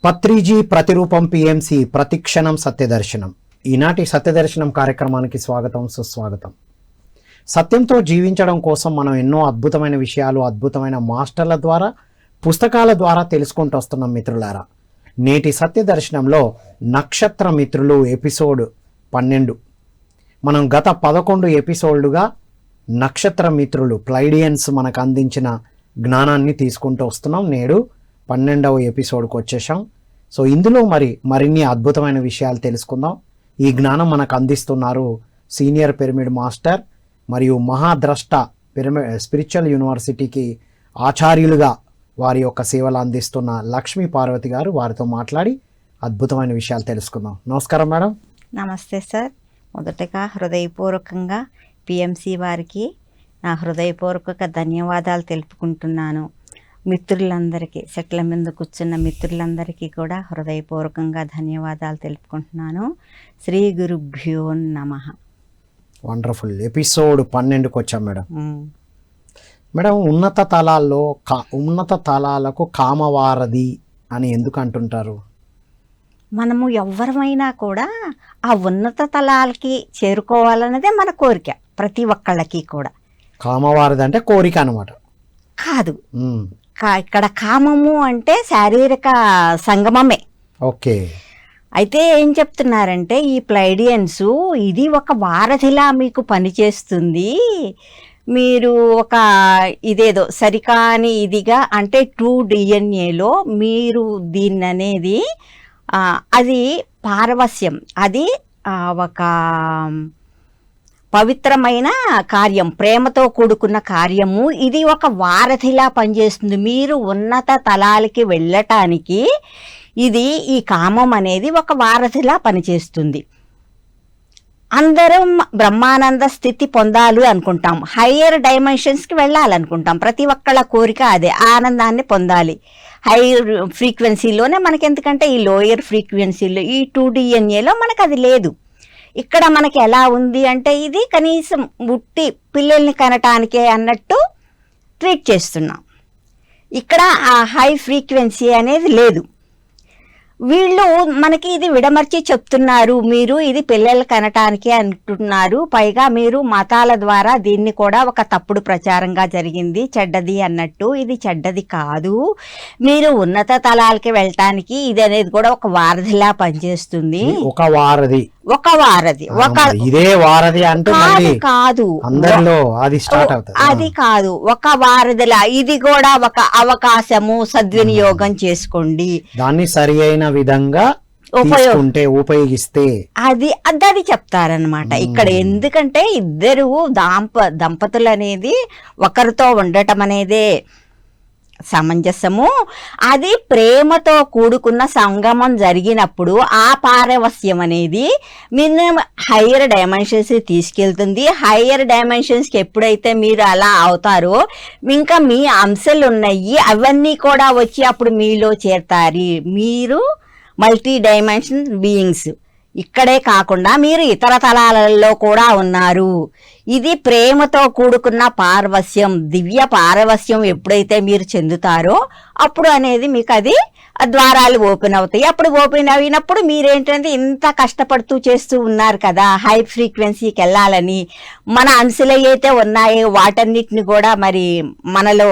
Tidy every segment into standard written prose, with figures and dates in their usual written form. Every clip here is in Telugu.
పత్రిజీ ప్రతిరూపం పిఎంసి ప్రతిక్షణం సత్యదర్శనం. ఈనాటి సత్యదర్శనం కార్యక్రమానికి స్వాగతం, సుస్వాగతం. సత్యంతో జీవించడం కోసం మనం ఎన్నో అద్భుతమైన విషయాలు అద్భుతమైన మాస్టర్ల ద్వారా పుస్తకాల ద్వారా తెలుసుకుంటూ వస్తున్నాం మిత్రులారా. నేటి సత్యదర్శనంలో నక్షత్ర మిత్రులు ఎపిసోడ్ 12. మనం గత 11 ఎపిసోడ్లుగా నక్షత్ర మిత్రులు ప్లైడియన్స్ మనకు అందించిన జ్ఞానాన్ని తీసుకుంటూ వస్తున్నాం. నేడు 12వ ఎపిసోడ్కి వచ్చేసాం. సో ఇందులో మరిన్ని అద్భుతమైన విషయాలు తెలుసుకుందాం. ఈ జ్ఞానం మనకు అందిస్తున్నారు సీనియర్ పిరమిడ్ మాస్టర్ మరియు మహాద్రష్ట స్పిరిచువల్ యూనివర్సిటీకి ఆచార్యులుగా వారి యొక్క సేవలు అందిస్తున్న లక్ష్మీ పార్వతి గారు. వారితో మాట్లాడి అద్భుతమైన విషయాలు తెలుసుకుందాం. నమస్కారం మేడం. నమస్తే సార్. మొదటగా హృదయపూర్వకంగా పిఎంసి వారికి నా హృదయపూర్వక ధన్యవాదాలు తెలుపుకుంటున్నాను. మిత్రులందరికీ, సెట్ల మీద కూర్చున్న మిత్రులందరికీ కూడా హృదయపూర్వకంగా ధన్యవాదాలు తెలుపుకుంటున్నాను. శ్రీ గురుభ్యో నమః. వండర్ఫుల్. ఎపిసోడ్ 12కి వచ్చాం మేడం. మేడం, ఉన్నత తలాలకు కామవారధి అని ఎందుకు అంటుంటారు? మనము ఎవరమైనా కూడా ఆ ఉన్నత తలాలకి చేరుకోవాలన్నదే మన కోరిక, ప్రతి ఒక్కళ్ళకి కూడా. కామవారధి అంటే కోరిక అన్నమాట కాదు. ఇక్కడ కామము అంటే శారీరక సంగమమే. ఓకే. అయితే ఏం చెప్తున్నారంటే ఈ ప్లైడియన్స్ ఇది ఒక వారధిలా మీకు పనిచేస్తుంది. మీరు ఒక ఇదేదో సరికాని ఇదిగా అంటే 2 DNAలో మీరు దీన్ని అనేది అది పారవస్యం, అది ఒక పవిత్రమైన కార్యం, ప్రేమతో కూడుకున్న కార్యము. ఇది ఒక వారధిలా పనిచేస్తుంది. మీరు ఉన్నత తలాలకి వెళ్ళటానికి ఇది ఈ కామం అనేది ఒక వారధిలా పనిచేస్తుంది. అందరం బ్రహ్మానంద స్థితి పొందాలి అనుకుంటాం, హయ్యర్ డైమెన్షన్స్కి వెళ్ళాలనుకుంటాం. ప్రతి ఒక్కళ్ళ కోరిక అదే, ఆనందాన్ని పొందాలి. హైయర్ ఫ్రీక్వెన్సీలోనే మనకి, ఎందుకంటే ఈ లోయర్ ఫ్రీక్వెన్సీలో ఈ 2 DNAలో మనకు అది లేదు. ఇక్కడ మనకి ఎలా ఉంది అంటే ఇది కనీసం ఉట్టి పిల్లల్ని కనటానికే అన్నట్టు ట్రీట్ చేస్తున్నాం. ఇక్కడ ఆ హై ఫ్రీక్వెన్సీ అనేది లేదు. వీళ్ళు మనకి ఇది విడమర్చి చెప్తున్నారు, మీరు ఇది పిల్లలు కనటానికి అంటున్నారు. పైగా మీరు మతాల ద్వారా దీన్ని కూడా ఒక తప్పుడు ప్రచారంగా జరిగింది, చెడ్డది అన్నట్టు. ఇది చెడ్డది కాదు. మీరు ఉన్నత తలాలకి వెళ్ళటానికి ఇది అనేది కూడా ఒక వారధిలా పనిచేస్తుంది. ఒక వారధి ఇదే వారధి అంటే కాదు, అది కాదు. ఒక వారధిలా ఇది కూడా ఒక అవకాశము, సద్వినియోగం చేసుకోండి. దాన్ని సరి అయిన విధంగా ఉపయోగిస్తే అది చెప్తారనమాట ఇక్కడ. ఎందుకంటే ఇద్దరు దంపతులు అనేది ఒకరితో ఉండటం అనేదే సమంజసము. అది ప్రేమతో కూడుకున్న సంగమం జరిగినప్పుడు ఆ పారవస్యం అనేది మీరు హయ్యర్ డైమెన్షన్స్ తీసుకెళ్తుంది. హయ్యర్ డైమెన్షన్స్కి ఎప్పుడైతే మీరు అలా అవుతారో ఇంకా మీ అంశాలు ఉన్నాయి, అవన్నీ కూడా వచ్చి అప్పుడు మీలో చేరతారు. మీరు మల్టీ డైమెన్షన్ బీయింగ్స్. ఇక్కడే కాకుండా మీరు ఇతర తలాలలో కూడా ఉన్నారు. ఇది ప్రేమతో కూడుకున్న పారవస్యం, దివ్య పారవస్యం ఎప్పుడైతే మీరు చెందుతారో అప్పుడు అనేది మీకు అది ద్వారాలు ఓపెన్ అవుతాయి. అప్పుడు ఓపెన్ అయినప్పుడు మీరేంటంటే ఇంత కష్టపడుతూ చేస్తూ ఉన్నారు కదా హై ఫ్రీక్వెన్సీకి వెళ్ళాలని, మన అంశాలు అయితే ఉన్నాయో వాటన్నిటిని కూడా మరి మనలో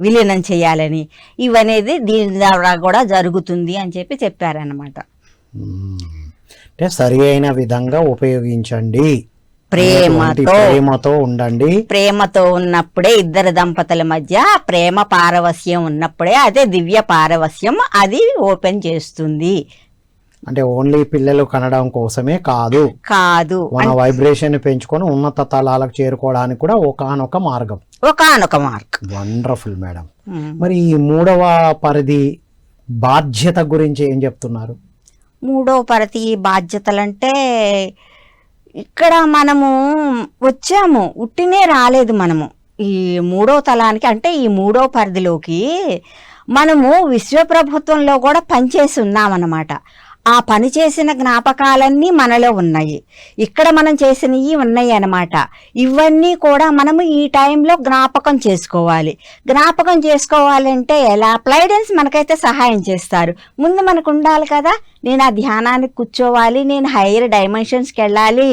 విలీనం చేయాలని, ఇవనేది దీని ద్వారా కూడా జరుగుతుంది అని చెప్పారన్నమాట. అంటే సరి అయిన విధంగా ఉపయోగించండి, ప్రేమతో ఉండండి. ప్రేమతో ఉన్నప్పుడే ఇద్దరు దంపతుల మధ్య ప్రేమ పారవస్యం ఉన్నప్పుడే అదే దివ్య పారవస్యం అది ఓపెన్ చేస్తుంది. అంటే ఓన్లీ పిల్లలు కనడం కోసమే కాదు, మన వైబ్రేషన్ పెంచుకొని ఉన్నత తలాలకు చేరుకోవడానికి కూడా ఒకానొక మార్గం. Wonderful madam. మరి ఈ 3వ పరిధి బాధ్యత గురించి ఏం చెప్తున్నారు? 3వ పరిధి బాధ్యతలంటే ఇక్కడ మనము వచ్చాము, ఉట్టినే రాలేదు. మనము ఈ 3వ తలానికి అంటే ఈ 3వ పరిధిలోకి మనము విశ్వప్రభుత్వంలో కూడా పనిచేసి ఉన్నామన్నమాట. ఆ పని చేసిన జ్ఞాపకాలన్నీ మనలో ఉన్నాయి, ఇక్కడ మనం చేసినవి ఉన్నాయి అన్నమాట. ఇవన్నీ కూడా మనము ఈ టైంలో జ్ఞాపకం చేసుకోవాలి. జ్ఞాపకం చేసుకోవాలంటే ఎలా? ప్లైడెన్స్ మనకైతే సహాయం చేస్తారు. ముందు మనకు ఉండాలి కదా, నేను ఆ ధ్యానానికి కూర్చోవాలి, నేను హైయర్ డైమెన్షన్స్కి వెళ్ళాలి,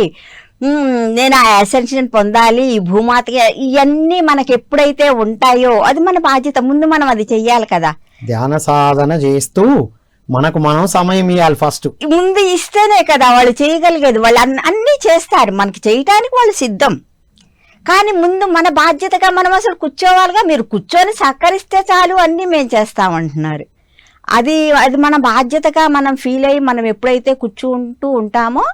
నేను ఆ అసెన్షన్ పొందాలి, ఈ భూమాతకి, ఇవన్నీ మనకి ఎప్పుడైతే ఉంటాయో అది మన బాధ్యత. ముందు మనం అది చెయ్యాలి కదా. ధ్యాన సాధన చేస్తూ మనకు మనం సమయం ఇవ్వాలి ఫస్ట్. ముందు ఇస్తేనే కదా వాళ్ళు చేయగలిగేది. వాళ్ళు అన్నీ చేస్తారు, మనకి చేయటానికి వాళ్ళు సిద్ధం. కానీ ముందు మన బాధ్యతగా మనం అసలు కూర్చోవాలిగా. మీరు కూర్చొని సహకరిస్తే చాలు అన్నీ మేము చేస్తామంటున్నారు. అది మన బాధ్యతగా మనం ఫీల్ అయ్యి మనం ఎప్పుడైతే కూర్చుంటూ ఉంటామో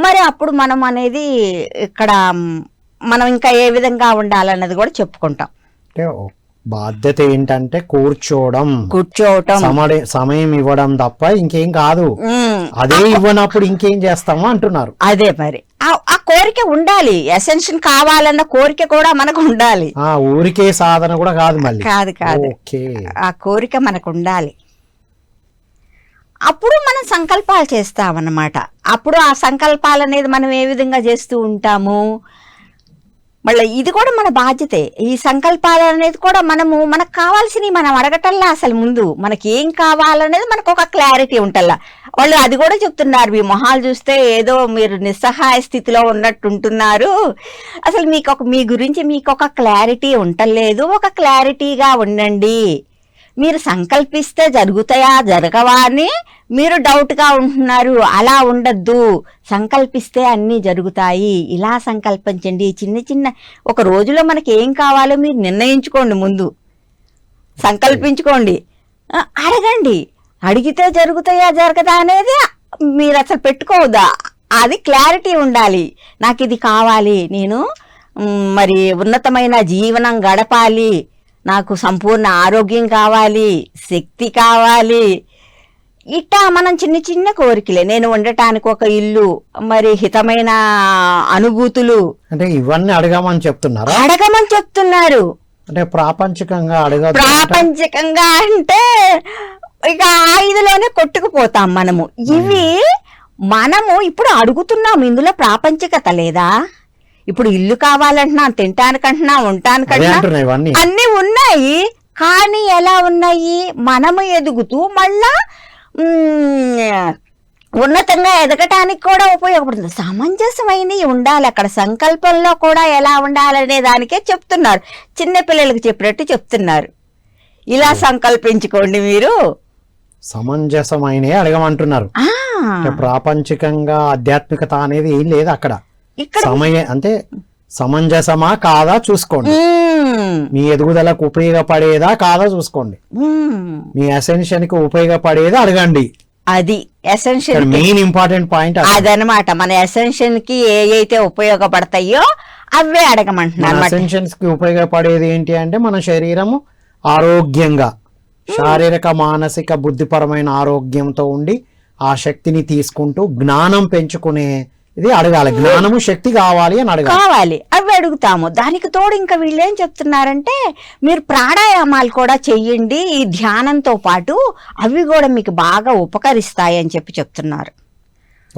మరి అప్పుడు మనం అనేది ఇక్కడ మనం ఇంకా ఏ విధంగా ఉండాలన్నది కూడా చెప్పుకుంటాం. అంటే బాధ్యత ఏంటంటే కూర్చోవడం, సమయం ఇవ్వడం తప్ప ఇంకేం కాదు. అదే ఇవ్వనప్పుడు ఇంకేం చేస్తామో అంటున్నారు. అదే మరి ఆ కోరిక ఉండాలి, అసెన్షన్ కావాలన్న కోరిక కూడా మనకు ఉండాలి. ఊరికే సాధన కూడా కాదు, మళ్ళీ కాదు. ఆ కోరిక మనకు ఉండాలి. అప్పుడు మనం సంకల్పాలు చేస్తామన్నమాట. అప్పుడు ఆ సంకల్పాలు అనేది మనం ఏ విధంగా చేస్తూ ఉంటాము. మళ్ళీ ఇది కూడా మన బాధ్యతే. ఈ సంకల్పాలు అనేది కూడా మనకు కావాల్సినవి మనం అడగటల్లా. అసలు ముందు మనకి ఏం కావాలనేది మనకు ఒక క్లారిటీ ఉంటల్లా. వాళ్ళు అది కూడా చెప్తున్నారు, మీ మొహాలు చూస్తే ఏదో మీరు నిస్సహాయ స్థితిలో ఉన్నట్టు ఉంటున్నారు, అసలు మీ గురించి మీకు ఒక క్లారిటీ ఉండలేదు. ఒక క్లారిటీగా ఉండండి. మీరు సంకల్పిస్తే జరుగుతాయా జరగవా అని మీరు డౌట్గా ఉంటున్నారు. అలా ఉండద్దు, సంకల్పిస్తే అన్నీ జరుగుతాయి. ఇలా సంకల్పించండి. చిన్న ఒక రోజులో మనకి ఏం కావాలో మీరు నిర్ణయించుకోండి, ముందు సంకల్పించుకోండి, అడగండి. అడిగితే జరుగుతాయా జరగదా అనేది మీరు అసలు పెట్టుకోవద్దా. అది క్లారిటీ ఉండాలి. నాకు ఇది కావాలి, నేను మరి ఉన్నతమైన జీవనం గడపాలి, నాకు సంపూర్ణ ఆరోగ్యం కావాలి, శక్తి కావాలి. ఇట్టా మనం చిన్న కోరికలే, నేను ఉండటానికి ఒక ఇల్లు, మరి హితమైన అనుభూతులు, అంటే ఇవన్నీ అడగమని చెప్తున్నారు. అంటే ప్రాపంచికంగా అంటే ఇక 5లోనే కొట్టుకుపోతాం మనము. ఇవి మనము ఇప్పుడు అడుగుతున్నాము, ఇందులో ప్రాపంచికత లేదా? ఇప్పుడు ఇల్లు కావాలంటున్నా, తినటానికంటున్నా, ఉండటానికంటున్నా అన్ని ఉన్నాయి. కానీ ఎలా ఉన్నాయి? మనము ఎదుగుతూ మళ్ళా ఉన్నతంగా ఎదగటానికి కూడా ఉపయోగపడుతుంది. సమంజసమైనవి ఉండాలి. అక్కడ సంకల్పంలో కూడా ఎలా ఉండాలనే దానికే చెప్తున్నారు. చిన్నపిల్లలకు చెప్పినట్టు చెప్తున్నారు. ఇలా సంకల్పించుకోండి, మీరు సమంజసమైన అడగమంటున్నారు. ప్రాపంచికంగా ఆధ్యాత్మికత అనేది ఏం లేదు అక్కడ. అంటే సమంజసమా కాదా చూసుకోండి, మీ ఎదుగుదలకు ఉపయోగపడేదా కాదా చూసుకోండి, మీ అసెన్షన్ కి ఉపయోగపడేదా అడగండి. అది ఎసెన్షియల్, మెయిన్ ఇంపార్టెంట్ పాయింట్ అదనమాట. మన ఎసెన్షియల్ కి ఏవైతే ఉపయోగపడతాయో అవే అడగమంటున్నారు. ఎసెన్షియల్స్ కి ఉపయోగపడేది ఏంటి అంటే మన శరీరము ఆరోగ్యంగా, శారీరక మానసిక బుద్ధిపరమైన ఆరోగ్యంతో ఉండి ఆ శక్తిని తీసుకుంటూ జ్ఞానం పెంచుకునే ఇది అడగాలి. జ్ఞానము శక్తి కావాలి అని కావాలి, అవి అడుగుతాము. దానికి తోడు ఇంకా వీళ్ళు ఏం చెప్తున్నారంటే మీరు ప్రాణాయామాలు కూడా చెయ్యండి ఈ ధ్యానంతో పాటు, అవి కూడా మీకు బాగా ఉపకరిస్తాయి అని చెప్తున్నారు.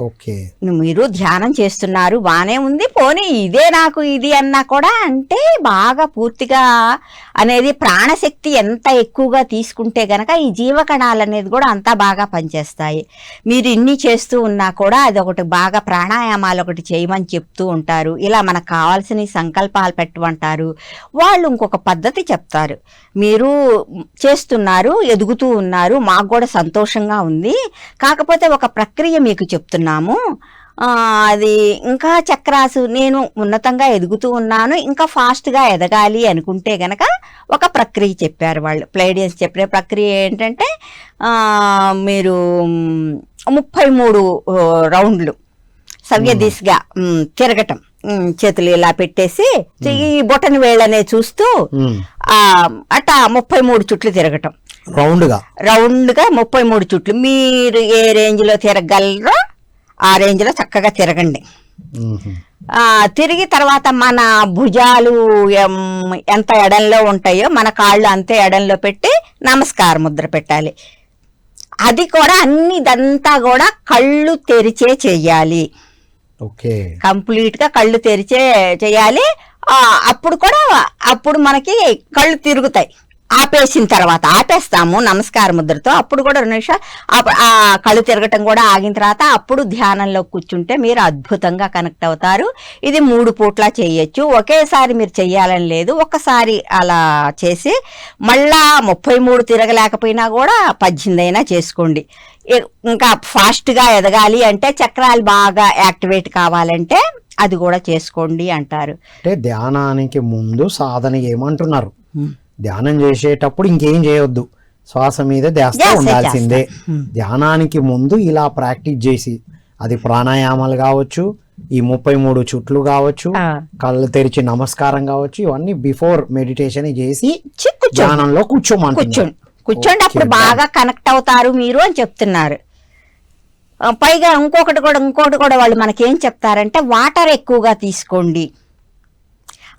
ఓకే, మీరు ధ్యానం చేస్తున్నారు, బానే ఉంది, పోనీ ఇదే నాకు ఇది అన్నా కూడా అంటే బాగా పూర్తిగా అనేది ప్రాణశక్తి ఎంత ఎక్కువగా తీసుకుంటే గనక ఈ జీవకణాలు అనేది కూడా అంతా బాగా పనిచేస్తాయి. మీరు ఇన్ని చేస్తూ ఉన్నా కూడా అది ఒకటి బాగా ప్రాణాయామాలు ఒకటి చేయమని చెప్తూ ఉంటారు. ఇలా మనకు కావాల్సిన సంకల్పాలు పెట్టమంటారు. వాళ్ళు ఇంకొక పద్ధతి చెప్తారు. మీరు చేస్తున్నారు, ఎదుగుతూ ఉన్నారు, మాకు కూడా సంతోషంగా ఉంది, కాకపోతే ఒక ప్రక్రియ మీకు చెప్తున్నాము. అది ఇంకా చక్రాసు, నేను ఉన్నతంగా ఎదుగుతూ ఉన్నాను, ఇంకా ఫాస్ట్గా ఎదగాలి అనుకుంటే గనక ఒక ప్రక్రియ చెప్పారు వాళ్ళు. ప్లైడియన్స్ చెప్పిన ప్రక్రియ ఏంటంటే మీరు 33 రౌండ్లు సవ్య దిశగా తిరగటం, చేతులు ఇలా పెట్టేసి ఈ బొటని వేళ్ళనే చూస్తూ అట్టా 33 చుట్లు తిరగటం. రౌండ్గా 33 చుట్లు. మీరు ఏ రేంజ్ లో తిరగలరో ఆ రేంజ్ లో చక్కగా తిరగండి. తిరిగి తర్వాత మన భుజాలు ఎంత ఎడంలో ఉంటాయో మన కాళ్ళు అంతే ఎడంలో పెట్టి నమస్కార ముద్ర పెట్టాలి. అది కూడా ఇదంతా కూడా కళ్ళు తెరిచే చెయ్యాలి. కంప్లీట్ గా కళ్ళు తెరిచే చెయ్యాలి. అప్పుడు మనకి కళ్ళు తిరుగుతాయి. ఆపేసిన తర్వాత ఆపేస్తాము నమస్కార ముద్రతో. అప్పుడు కూడా 2 నిమిషాలు ఆ కళ్ళు తిరగటం కూడా ఆగిన తర్వాత అప్పుడు ధ్యానంలో కూర్చుంటే మీరు అద్భుతంగా కనెక్ట్ అవుతారు. ఇది 3 పూట్లా చేయొచ్చు. ఒకేసారి మీరు చెయ్యాలని లేదు. ఒక్కసారి అలా చేసి మళ్ళా 33 తిరగలేకపోయినా కూడా 18 అయినా చేసుకోండి. ఇంకా ఫాస్ట్ గా ఎదగాలి అంటే, చక్రాలు బాగా యాక్టివేట్ కావాలంటే అది కూడా చేసుకోండి అంటారు. అంటే ధ్యానానికి ముందు సాధన ఏమంటున్నారు? ధ్యానం చేసేటప్పుడు ఇంకేం చేయొద్దు, శ్వాస మీద ధ్యాస ఉండాల్సిందే. ధ్యానానికి ముందు ఇలా ప్రాక్టీస్ చేసి, అది ప్రాణాయామాలు కావచ్చు, ఈ 33 చుట్లు కావచ్చు, కళ్ళు తెరిచి నమస్కారం కావచ్చు, ఇవన్నీ బిఫోర్ మెడిటేషన్ చేసి ధ్యానంలో కూర్చోండి. అప్పుడు బాగా కనెక్ట్ అవుతారు మీరు అని చెప్తున్నారు. పైగా ఇంకొకటి కూడా వాళ్ళు మనకేం చెప్తారంటే, వాటర్ ఎక్కువగా తీసుకోండి.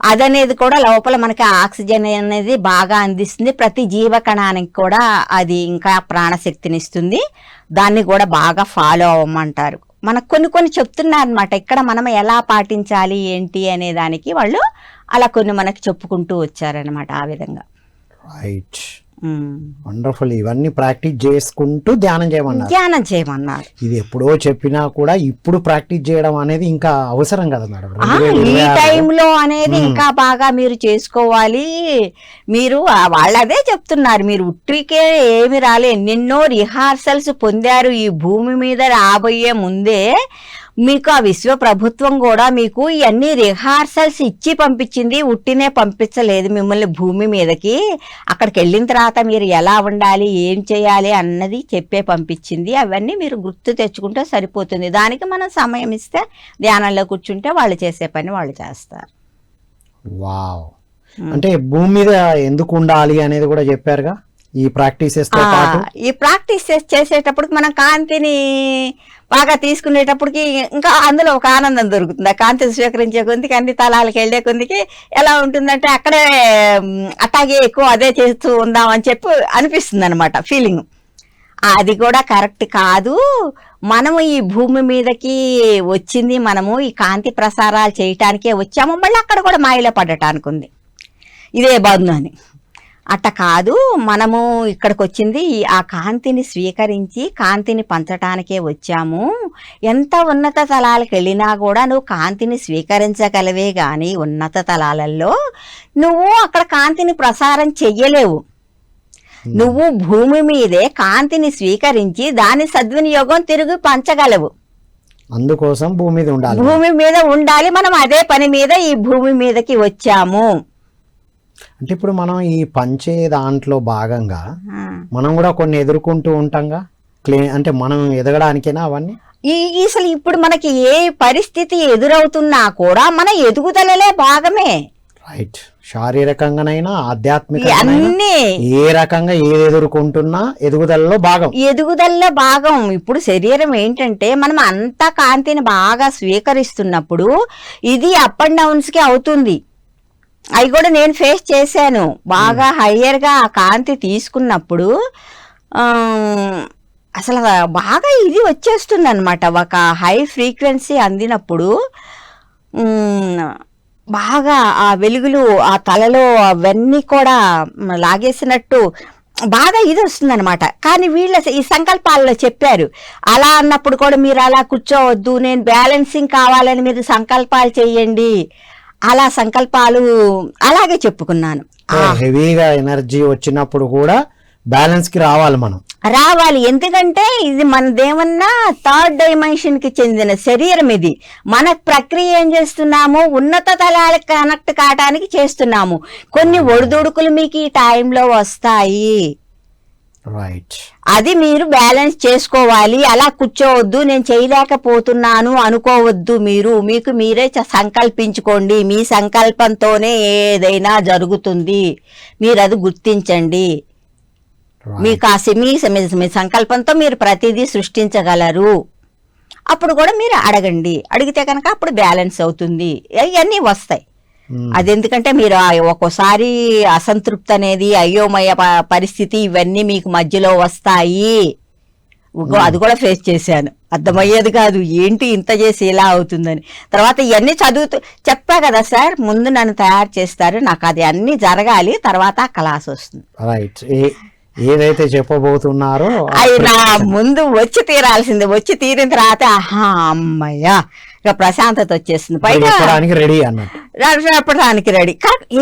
అదనేది కూడా లోపల మనకి ఆక్సిజన్ అనేది బాగా అందిస్తుంది. ప్రతి జీవకణానికి కూడా అది ఇంకా ప్రాణశక్తినిస్తుంది. దాన్ని కూడా బాగా ఫాలో అవ్వమంటారు. మనకు కొన్ని చెప్తున్నారు అనమాట. ఇక్కడ మనం ఎలా పాటించాలి ఏంటి అనే దానికి వాళ్ళు అలా కొన్ని మనకి చెప్పుకుంటూ వచ్చారనమాట. ఆ విధంగా రైట్, వండర్ఫుల్. ఇవన్నీ ప్రాక్టీస్ చేసుకుంటూ ధ్యానం చేయమన్నారు. ఇది ఎప్పుడో చెప్పినా కూడా ఇప్పుడు ప్రాక్టీస్ చేయడం అనేది ఇంకా అవసరం కదా మేడం. ఈ టైంలో అనేది ఇంకా బాగా మీరు చేసుకోవాలి. మీరు వాళ్ళు అదే చెప్తున్నారు, మీరు ఉట్టికే ఏమి రాలే, ఎన్నెన్నో రిహార్సల్స్ పొందారు. ఈ భూమి మీద రాబోయే ముందే మీకు ఆ విశ్వ ప్రభుత్వం కూడా మీకు ఇవన్నీ రిహార్సల్స్ ఇచ్చి పంపించింది, ఉట్టినే పంపించలేదు మిమ్మల్ని భూమి మీదకి. అక్కడికి వెళ్ళిన తర్వాత మీరు ఎలా ఉండాలి, ఏం చేయాలి అన్నది చెప్పే పంపించింది. అవన్నీ మీరు గుర్తు తెచ్చుకుంటే సరిపోతుంది. దానికి మనం సమయం ఇస్తే ధ్యానంలో కూర్చుంటే వాళ్ళు చేసే పని వాళ్ళు చేస్తారు. వావ్. అంటే భూమి మీద ఎందుకు ఉండాలి అనేది కూడా చెప్పారుగా ఈ ప్రాక్టీసెస్ తో పాటు. ఈ ప్రాక్టీసెస్ చేసేటప్పటికి మనం కాంతిని బాగా తీసుకునేటప్పటికి ఇంకా అందులో ఒక ఆనందం దొరుకుతుంది. ఆ కాంతిని స్వీకరించే కొద్దికి, అన్ని తలాలకు వెళ్ళే కొద్దికి ఎలా ఉంటుందంటే అక్కడే అట్లాగే ఎక్కువ అదే చేస్తూ ఉందాం అని చెప్పి అనిపిస్తుంది అనమాట ఫీలింగ్. అది కూడా కరెక్ట్ కాదు. మనము ఈ భూమి మీదకి వచ్చింది, మనము ఈ కాంతి ప్రసారాలు చేయటానికే వచ్చాము. మళ్ళీ అక్కడ కూడా మాయలో పడటానికి ఉంది, ఇదే బంధు అని. అట్ట కాదు, మనము ఇక్కడికి వచ్చింది ఆ కాంతిని స్వీకరించి కాంతిని పంచటానికే వచ్చాము. ఎంత ఉన్నత తలాలకు వెళ్ళినా కూడా నువ్వు కాంతిని స్వీకరించగలవే గాని ఉన్నత తలాలలో నువ్వు అక్కడ కాంతిని ప్రసారం చెయ్యలేవు. నువ్వు భూమి మీదే కాంతిని స్వీకరించి దాని సద్వినియోగం తిరిగి పంచగలవు. అందుకోసం భూమి మీద ఉండాలి. మనం అదే పని మీద ఈ భూమి మీదకి వచ్చాము. అంటే ఇప్పుడు మనం ఈ పంచే దాంట్లో భాగంగా మనం కూడా కొన్ని ఎదుర్కొంటూ ఉంటాంగా, అంటే మనం ఎదగడానికేనా అవన్నీ? అసలు ఇప్పుడు మనకి ఏ పరిస్థితి ఎదురవుతున్నా కూడా మన ఎదుగుదలలే భాగమే. రైట్. శారీరకంగానైనా ఆధ్యాత్మికంగా ఏ రకంగా ఏది ఎదుర్కొంటున్నా ఎదుగుదలలో భాగం. ఇప్పుడు శరీరం ఏంటంటే మనం అంతా కాంతిని బాగా స్వీకరిస్తున్నప్పుడు ఇది అప్ అండ్ డౌన్స్ కి అవుతుంది. అవి కూడా నేను ఫేస్ చేశాను. బాగా హయ్యర్గా ఆ కాంతి తీసుకున్నప్పుడు అసలు బాగా ఇది వచ్చేస్తుంది అనమాట. ఒక హై ఫ్రీక్వెన్సీ అందినప్పుడు బాగా ఆ వెలుగులు ఆ తలలో అవన్నీ కూడా లాగేసినట్టు బాగా ఇది వస్తుంది అనమాట. కానీ వీళ్ళ ఈ సంకల్పాలలో చెప్పారు, అలా అన్నప్పుడు కూడా మీరు అలా కూర్చోవద్దు, నేను బ్యాలెన్సింగ్ కావాలని మీరు సంకల్పాలు చెయ్యండి. అలా సంకల్పాలు అలాగే చెప్పుకున్నాను. హెవీగా ఎనర్జీ వచ్చినప్పుడు కూడా బ్యాలెన్స్ కి రావాలి. ఎందుకంటే ఇది మనదేమన్నా థర్డ్ డైమెన్షన్ కి చెందిన శరీరం. ఇది మన ప్రక్రియ ఏం చేస్తున్నాము, ఉన్నత తలాలకు కనెక్ట్ కావడానికి చేస్తున్నాము. కొన్ని ఒడిదుడుకులు మీకు ఈ టైంలో వస్తాయి. రైట్. అది మీరు బ్యాలెన్స్ చేసుకోవాలి. అలా కూర్చోవద్దు, నేను చేయలేకపోతున్నాను అనుకోవద్దు. మీకు మీరే సంకల్పించుకోండి. మీ సంకల్పంతోనే ఏదైనా జరుగుతుంది. మీరు అది గుర్తించండి. మీకు మీ సంకల్పంతో మీరు ప్రతిదీ సృష్టించగలరు. అప్పుడు కూడా మీరు అడగండి, అడిగితే కనుక అప్పుడు బ్యాలెన్స్ అవుతుంది, ఇవన్నీ వస్తాయి. అది ఎందుకంటే మీరు ఒక్కోసారి అసంతృప్తి అనేది, అయోమయ పరిస్థితి, ఇవన్నీ మీకు మధ్యలో వస్తాయి. అది కూడా ఫేస్ చేశాను, అర్థమయ్యేది కాదు, ఏంటి ఇంత చేసి ఇలా అవుతుందని. తర్వాత ఇవన్నీ చదువుతూ చెప్పా కదా సార్, ముందు నన్ను తయారు చేస్తారు, నాకు అది అన్ని జరగాలి, తర్వాత క్లాస్ వస్తుంది. రైట్, ఏదైతే చెప్పబోతున్నారో అది నా ముందు వచ్చి తీరాల్సిందే. వచ్చి తీరిన తర్వాత అమ్మయ్యా ఇక ప్రశాంతత వచ్చేస్తుంది, పైగా రెడీ అన్నట్టు చెప్పడానికి రెడీ.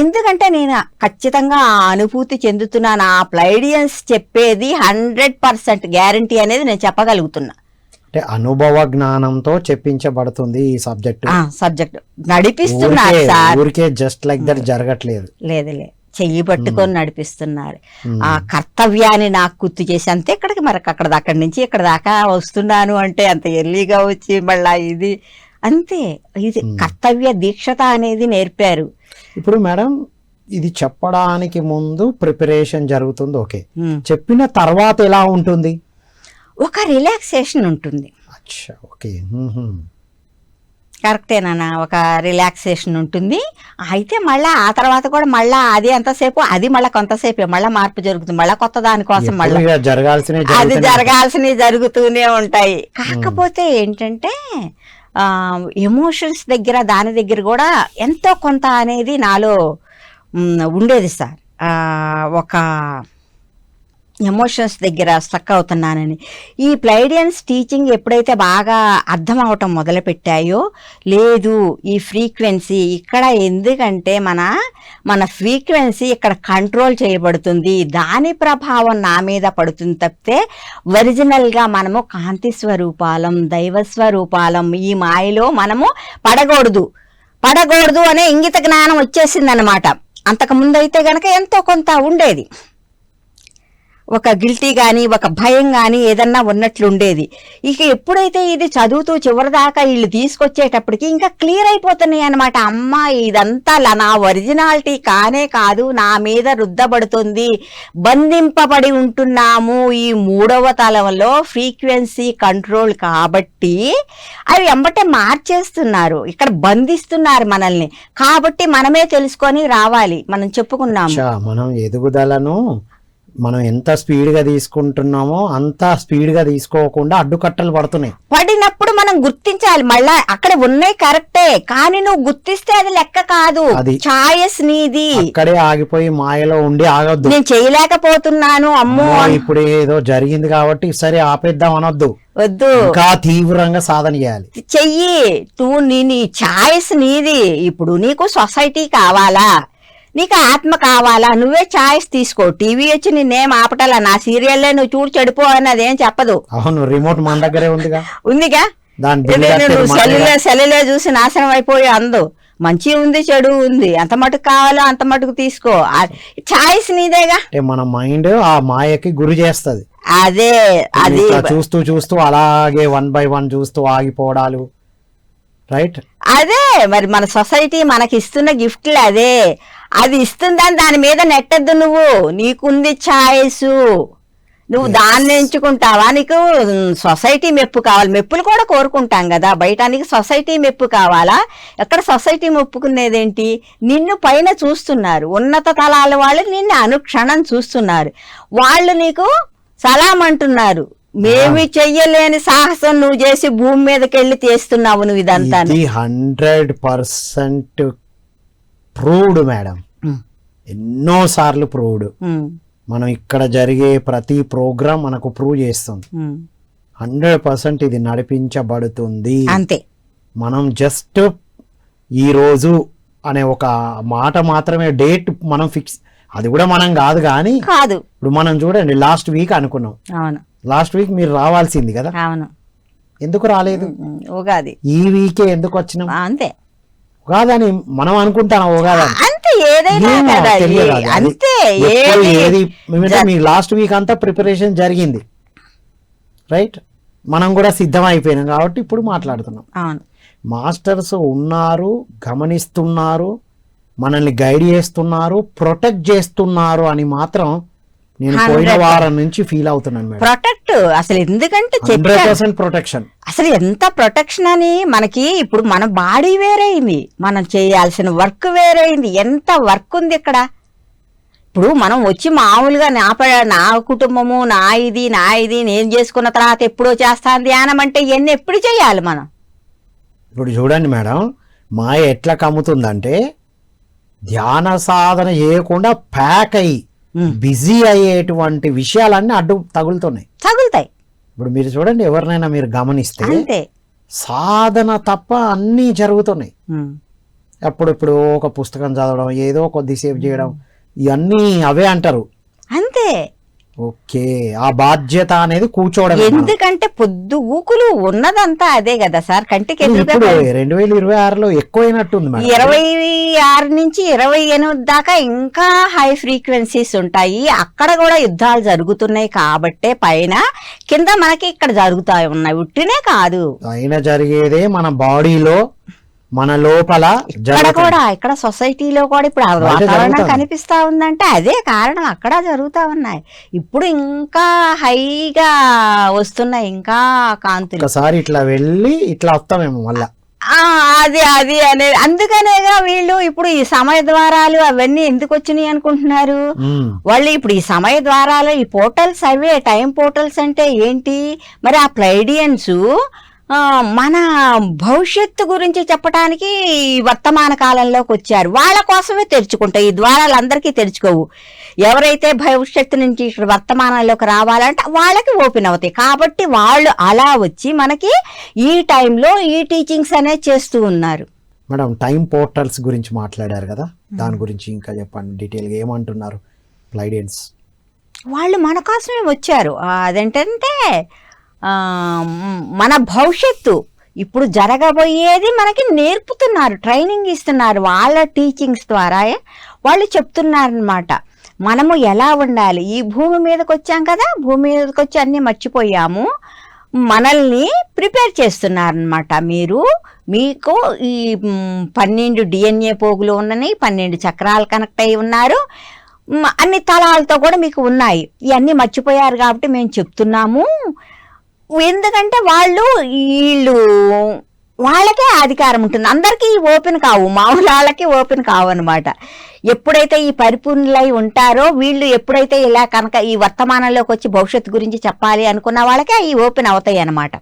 ఎందుకంటే నేను ఖచ్చితంగా ఆ అనుభూతి చెందుతున్నాను. ఆ ప్లైడియన్స్ చెప్పేది 100% గ్యారంటీ అనేది నేను చెప్పగలుగుతున్నా. అంటే అనుభవ జ్ఞానంతో చెప్పించబడుతుంది ఈ సబ్జెక్ట్ నడిపిస్తున్నారు సార్, ఊరికే జస్ట్ లైక్ దట్ జరగట్లేదు. లేదు చెయ్యి పట్టుకొని నడిపిస్తున్నారు. ఆ కర్తవ్యాన్ని నాకు గుర్తు చేసి, అంతే ఇక్కడికి మరి అక్కడి నుంచి ఇక్కడ దాకా వస్తున్నాను అంటే అంత ఎర్లీగా వచ్చి మళ్ళా ఇది అంతే, ఇది కర్తవ్య దీక్షత అనేది నేర్పారు. ఇప్పుడు మేడం ఇది చెప్పడానికి ముందు ప్రిపరేషన్ జరుగుతుంది, ఓకే, చెప్పిన తర్వాత ఎలా ఉంటుంది? ఒక రిలాక్సేషన్ ఉంటుంది. అచ్చా, ఓకే, కరెక్టేనా, ఒక రిలాక్సేషన్ ఉంటుంది. అయితే మళ్ళీ ఆ తర్వాత కూడా మళ్ళీ అది ఎంతసేపు, అది మళ్ళీ కొంతసేపు మళ్ళీ మార్పు జరుగుతుంది, మళ్ళీ కొత్త దానికోసం మళ్ళీ అది జరగాల్సినవి జరుగుతూనే ఉంటాయి. కాకపోతే ఏంటంటే ఎమోషన్స్ దగ్గర దాని దగ్గర కూడా ఎంతో కొంత అనేది నాలో ఉండేది సార్. ఒక ఎమోషన్స్ దగ్గర స్ట్రక్ అవుతున్నానని. ఈ ప్లైడియన్స్ టీచింగ్ ఎప్పుడైతే బాగా అర్థం అవటం మొదలుపెట్టాయో, లేదు ఈ ఫ్రీక్వెన్సీ ఇక్కడ, ఎందుకంటే మన ఫ్రీక్వెన్సీ ఇక్కడ కంట్రోల్ చేయబడుతుంది, దాని ప్రభావం నా మీద పడుతుంది తప్పితే ఒరిజినల్గా మనము కాంతి స్వరూపాలం, దైవ స్వరూపాలం, ఈ మాయలో మనము పడకూడదు అనే ఇంగిత జ్ఞానం వచ్చేసిందనమాట. అంతకుముందు అయితే గనక ఎంతో కొంత ఉండేది, ఒక గిల్టీ కానీ ఒక భయం కానీ ఏదన్నా ఉన్నట్లు ఉండేది. ఇక ఎప్పుడైతే ఇది చదువుతూ చివరిదాకా వీళ్ళు తీసుకొచ్చేటప్పటికి ఇంకా క్లియర్ అయిపోతున్నాయి అనమాట. అమ్మ ఇదంతా నా ఒరిజినాలిటీ కానే కాదు, నా మీద రుద్దబడుతుంది, బంధింపబడి ఉంటున్నాము ఈ 3వ తలంలో ఫ్రీక్వెన్సీ కంట్రోల్ కాబట్టి అవి ఎంబటే మార్చేస్తున్నారు, ఇక్కడ బంధిస్తున్నారు మనల్ని. కాబట్టి మనమే తెలుసుకొని రావాలి. మనం చెప్పుకున్నాము, మనం ఎదుగుదలను మనం ఎంత స్పీడ్ గా తీసుకుంటున్నామో అంత స్పీడ్ గా తీసుకోకుండా అడ్డుకట్టలు పడినప్పుడు మనం గుర్తించాలి. మళ్ళా అక్కడ ఉన్నాయి కరెక్టే, కానీ నువ్వు గుర్తిస్తే అది లెక్క కాదు, ఛాయస్ నీది. అక్కడే ఆగిపోయి మాయలో ఉండి ఆగొద్దు, నేను చేయలేకపోతున్నాను, అమ్మో ఇప్పుడు ఏదో జరిగింది కాబట్టి సరే ఆపేద్దాం అనొద్దు, వద్దు, ఇంకా తీవ్రంగా సాధన చేయాలి. చెయ్యి, నువ్వు నీ ఛాయస్ నీది. ఇప్పుడు నీకు సొసైటీ కావాలా, నీకు ఆత్మ కావాలా, నువ్వే ఛాయిస్ తీసుకో. టీవీ వచ్చి నిన్నేం ఆపటాలా, నా సీరియల్లే నువ్వు చూడు చెడిపో అని అదేం చెప్పదు. అవును, రిమోట్ మన దగ్గరే ఉందిగా నువ్వు సెల్లులే చూసి నాశనం అయిపోయి అందు. మంచి ఉంది చెడు ఉంది, ఎంత మటుకు కావాలో అంత మటుకు తీసుకో, ఛాయిస్ నీదేగా. మన మైండ్ ఆ మాయకి గురి చేస్తది. అదే అది చూస్తూ చూస్తూ అలాగే 1 by 1 చూస్తూ ఆగిపోవడాలు, రైట్? అదే మరి మన సొసైటీ మనకి ఇస్తున్న గిఫ్ట్లు అదే. అది ఇస్తుందని దాని మీద నెట్టద్దు, నీకుంది ఛాయిస్, నువ్వు దాన్ని ఎంచుకుంటావా? నీకు సొసైటీ మెప్పు కావాలి, మెప్పులు కూడా కోరుకుంటాం కదా బయట, నీకు సొసైటీ మెప్పు కావాలా? ఎక్కడ సొసైటీ మెప్పుకునేదేంటి? నిన్ను పైన చూస్తున్నారు, ఉన్నత తలాల వాళ్ళు నిన్ను అనుక్షణం చూస్తున్నారు, వాళ్ళు నీకు సలాం అంటున్నారు. మేమి చెయ్యలేని సాహసం నువ్వు చేసి భూమి మీదకి వెళ్ళి తీస్తున్నావు నువ్వు. ఇదంతా 100% ప్రూవ్డ్ మేడం, ఎన్నో సార్లు ప్రూవ్డ్. మనం ఇక్కడ జరిగే ప్రతి ప్రోగ్రామ్ మనకు ప్రూవ్ చేస్తుంది 100% ఇది నడిపించబడుతుంది. అంతే, మనం జస్ట్ ఈ రోజు అనే ఒక మాట మాత్రమే, డేట్ మనం ఫిక్స్, అది కూడా మనం కాదు. కానీ ఇప్పుడు మనం చూడండి, లాస్ట్ వీక్ అనుకున్నాం, లాస్ట్ వీక్ మీరు రావాల్సింది కదా, ఎందుకు రాలేదు? ఉగాది ఈ వీకే ఎందుకు వచ్చినాం? అంతే, ఉగాదని మనం అనుకుంటాం, ఉగాదని అంతే, ఏదైనా అంతే. ఏది మీ లాస్ట్ వీక్ అంతా ప్రిపరేషన్ జరిగింది, రైట్? మనం కూడా సిద్ధం అయిపోయినాం కాబట్టి ఇప్పుడు మాట్లాడుతున్నాం. మాస్టర్స్ ఉన్నారు, గమనిస్తున్నారు, మనల్ని గైడ్ చేస్తున్నారు, ప్రొటెక్ట్ చేస్తున్నారు అని మాత్రం నేను పోయిన వారం నుంచి ఫీల్ అవుతున్నాను మేడం. ప్రొటెక్ట్ అసలు ఎందుకంటే 100% ప్రొటెక్షన్. అసలు ఎంత ప్రొటెక్షన్ అని మనకి ఇప్పుడు మన బాడీ వేరైంది, మనం చేయాల్సిన వర్క్ వేరైంది, ఎంత వర్క్ ఉంది ఇక్కడ. ఇప్పుడు మనం వచ్చి మామూలుగా నా కుటుంబము నా ఇది నేను చేసుకున్న తర్వాత ఎప్పుడో చేస్తాను ధ్యానం అంటే ఇవన్నీ ఎప్పుడు చేయాలి మనం? ఇప్పుడు చూడండి మేడం, మాయ ఎట్లా కమ్ముతుందంటే ధ్యాన సాధన చేయకుండా ప్యాక్ అయ్యి బిజీ అయ్యేటువంటి విషయాలన్నీ అడ్డు తగులుతాయి. ఇప్పుడు మీరు చూడండి, ఎవరినైనా మీరు గమనిస్తే అంతే సాధన తప్ప అన్నీ జరుగుతున్నాయి. అప్పుడప్పుడు ఒక పుస్తకం చదవడం, ఏదో కొద్దిసేపు చేయడం, ఇవన్నీ అవే అంటారు. అంతే. ఓకే, ఆ బాధ్యత అనేది కూర్చోవడం. ఎందుకంటే పొద్దు ఊకులు ఉన్నదంతా అదే కదా సార్. కంటికి ఇప్పుడు 2026లో ఎక్కువైనట్టుంది మేడం. 26 నుంచి 28 దాకా ఇంకా హై ఫ్రీక్వెన్సీస్ ఉంటాయి. అక్కడ కూడా యుద్ధాలు జరుగుతున్నాయి కాబట్టే పైన కింద మనకి ఇక్కడ జరుగుతాయి ఉన్నాయి. ఉట్టినే కాదు, పైన జరిగేదే మన బాడీలో, మన లోపల ఇక్కడ సొసైటీలో కూడా ఇప్పుడు వాతావరణం కనిపిస్తా ఉందంటే అదే కారణం. అక్కడ జరుగుతా ఉన్నాయి. ఇప్పుడు ఇంకా హైగా వస్తున్నాయి ఇంకా కాంతులు. ఒకసారి ఇట్లా వెళ్ళి ఇట్లా వస్తామేమో మళ్ళా. అది అనేది అందుకనేగా వీళ్ళు ఇప్పుడు ఈ సమయ ద్వారాలు అవన్నీ ఎందుకు వచ్చినాయి అనుకుంటున్నారు వాళ్ళు. ఇప్పుడు ఈ సమయ ద్వారాలు, ఈ పోర్టల్స్ అవే టైం పోర్టల్స్ అంటే ఏంటి మరి? ఆ ప్లైడియన్స్ మన భవిష్యత్తు గురించి చెప్పడానికి వర్తమాన కాలంలోకి వచ్చారు. వాళ్ళ కోసమే తెరుచుకుంటాయి ఈ ద్వారాలు, అందరికీ తెరుచుకోవు. ఎవరైతే భవిష్యత్తు నుంచి ఇక్కడ వర్తమానంలోకి రావాలంటే వాళ్ళకి ఓపెన్ అవుతాయి. కాబట్టి వాళ్ళు అలా వచ్చి మనకి ఈ టైంలో ఈ టీచింగ్స్ అనేది చేస్తూ ఉన్నారు. మేడం, టైం పోర్టల్స్ గురించి మాట్లాడారు కదా, దాని గురించి ఇంకా చెప్పండి డీటెయిల్గా. ఏమంటున్నారు ప్లైడియన్స్? వాళ్ళు మన కోసమే వచ్చారు. అదేంటంటే మన భవిష్యత్తు ఇప్పుడు జరగబోయేది మనకి నేర్పుతున్నారు, ట్రైనింగ్ ఇస్తున్నారు. వాళ్ళ టీచింగ్స్ ద్వారా వాళ్ళు చెప్తున్నారనమాట మనము ఎలా ఉండాలి. ఈ భూమి మీదకి వచ్చాం కదా, భూమి మీదకి వచ్చి అన్నీ మర్చిపోయాము, మనల్ని ప్రిపేర్ చేస్తున్నారనమాట. మీకు ఈ 12 DNA పోగులు ఉన్నాయి, 12 చక్రాలు కనెక్ట్ అయి ఉన్నారు, అన్ని తలాలతో కూడా మీకు ఉన్నాయి. ఇవన్నీ మర్చిపోయారు కాబట్టి మేము చెప్తున్నాము. ఎందుకంటే వాళ్ళకే అధికారం ఉంటుంది. అందరికీ ఓపెన్ కావు, మామూలు వాళ్ళకి ఓపెన్ కావు అనమాట. ఎప్పుడైతే ఈ పరిపూర్ణులై ఉంటారో వీళ్ళు, ఎప్పుడైతే ఇలా కనుక ఈ వర్తమానంలోకి వచ్చి భవిష్యత్తు గురించి చెప్పాలి అనుకున్న వాళ్ళకే ఈ ఓపెన్ అవుతాయి అనమాట.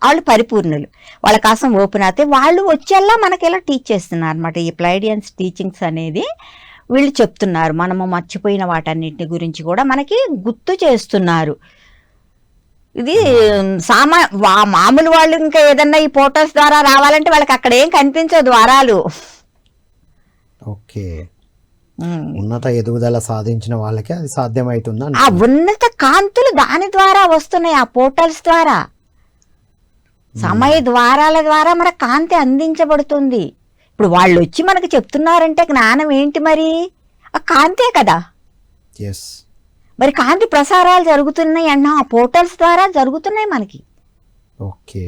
వాళ్ళు పరిపూర్ణులు, వాళ్ళ కోసం ఓపెన్ అవుతాయి. వాళ్ళు వచ్చేలా మనకి ఇలా టీచ్ చేస్తున్నారు అనమాట. ఈ ప్లైడియన్స్ టీచింగ్స్ అనేది వీళ్ళు చెప్తున్నారు. మనము మర్చిపోయిన వాటన్నిటి గురించి కూడా మనకి గుర్తు చేస్తున్నారు. ఇది మామూలు వాళ్ళు ఇంకా ఏదన్నా ఈ పోర్టల్స్ ద్వారా రావాలంటే వాళ్ళకి అక్కడ ఏం కనిపించవు ద్వారాలు. ఓకే, ఉన్నత ఎదుగుదల సాధించిన వాళ్ళకి అది సాధ్యమవుతుంది. ఆ ఉన్నత కాంతులు దాని ద్వారా వస్తున్నాయి, ఆ పోర్టల్స్ ద్వారా, సమయ ద్వారాల ద్వారా మన కాంతి అందించబడుతుంది. ఇప్పుడు వాళ్ళు వచ్చి మనకు చెప్తున్నారంటే జ్ఞానం ఏంటి మరి? ఆ కాంతే కదా. మరి కాంతి ప్రసారాలు జరుగుతున్నాయి అన్న ఆ పోర్టల్స్ ద్వారా జరుగుతున్నాయి మనకి. ఓకే,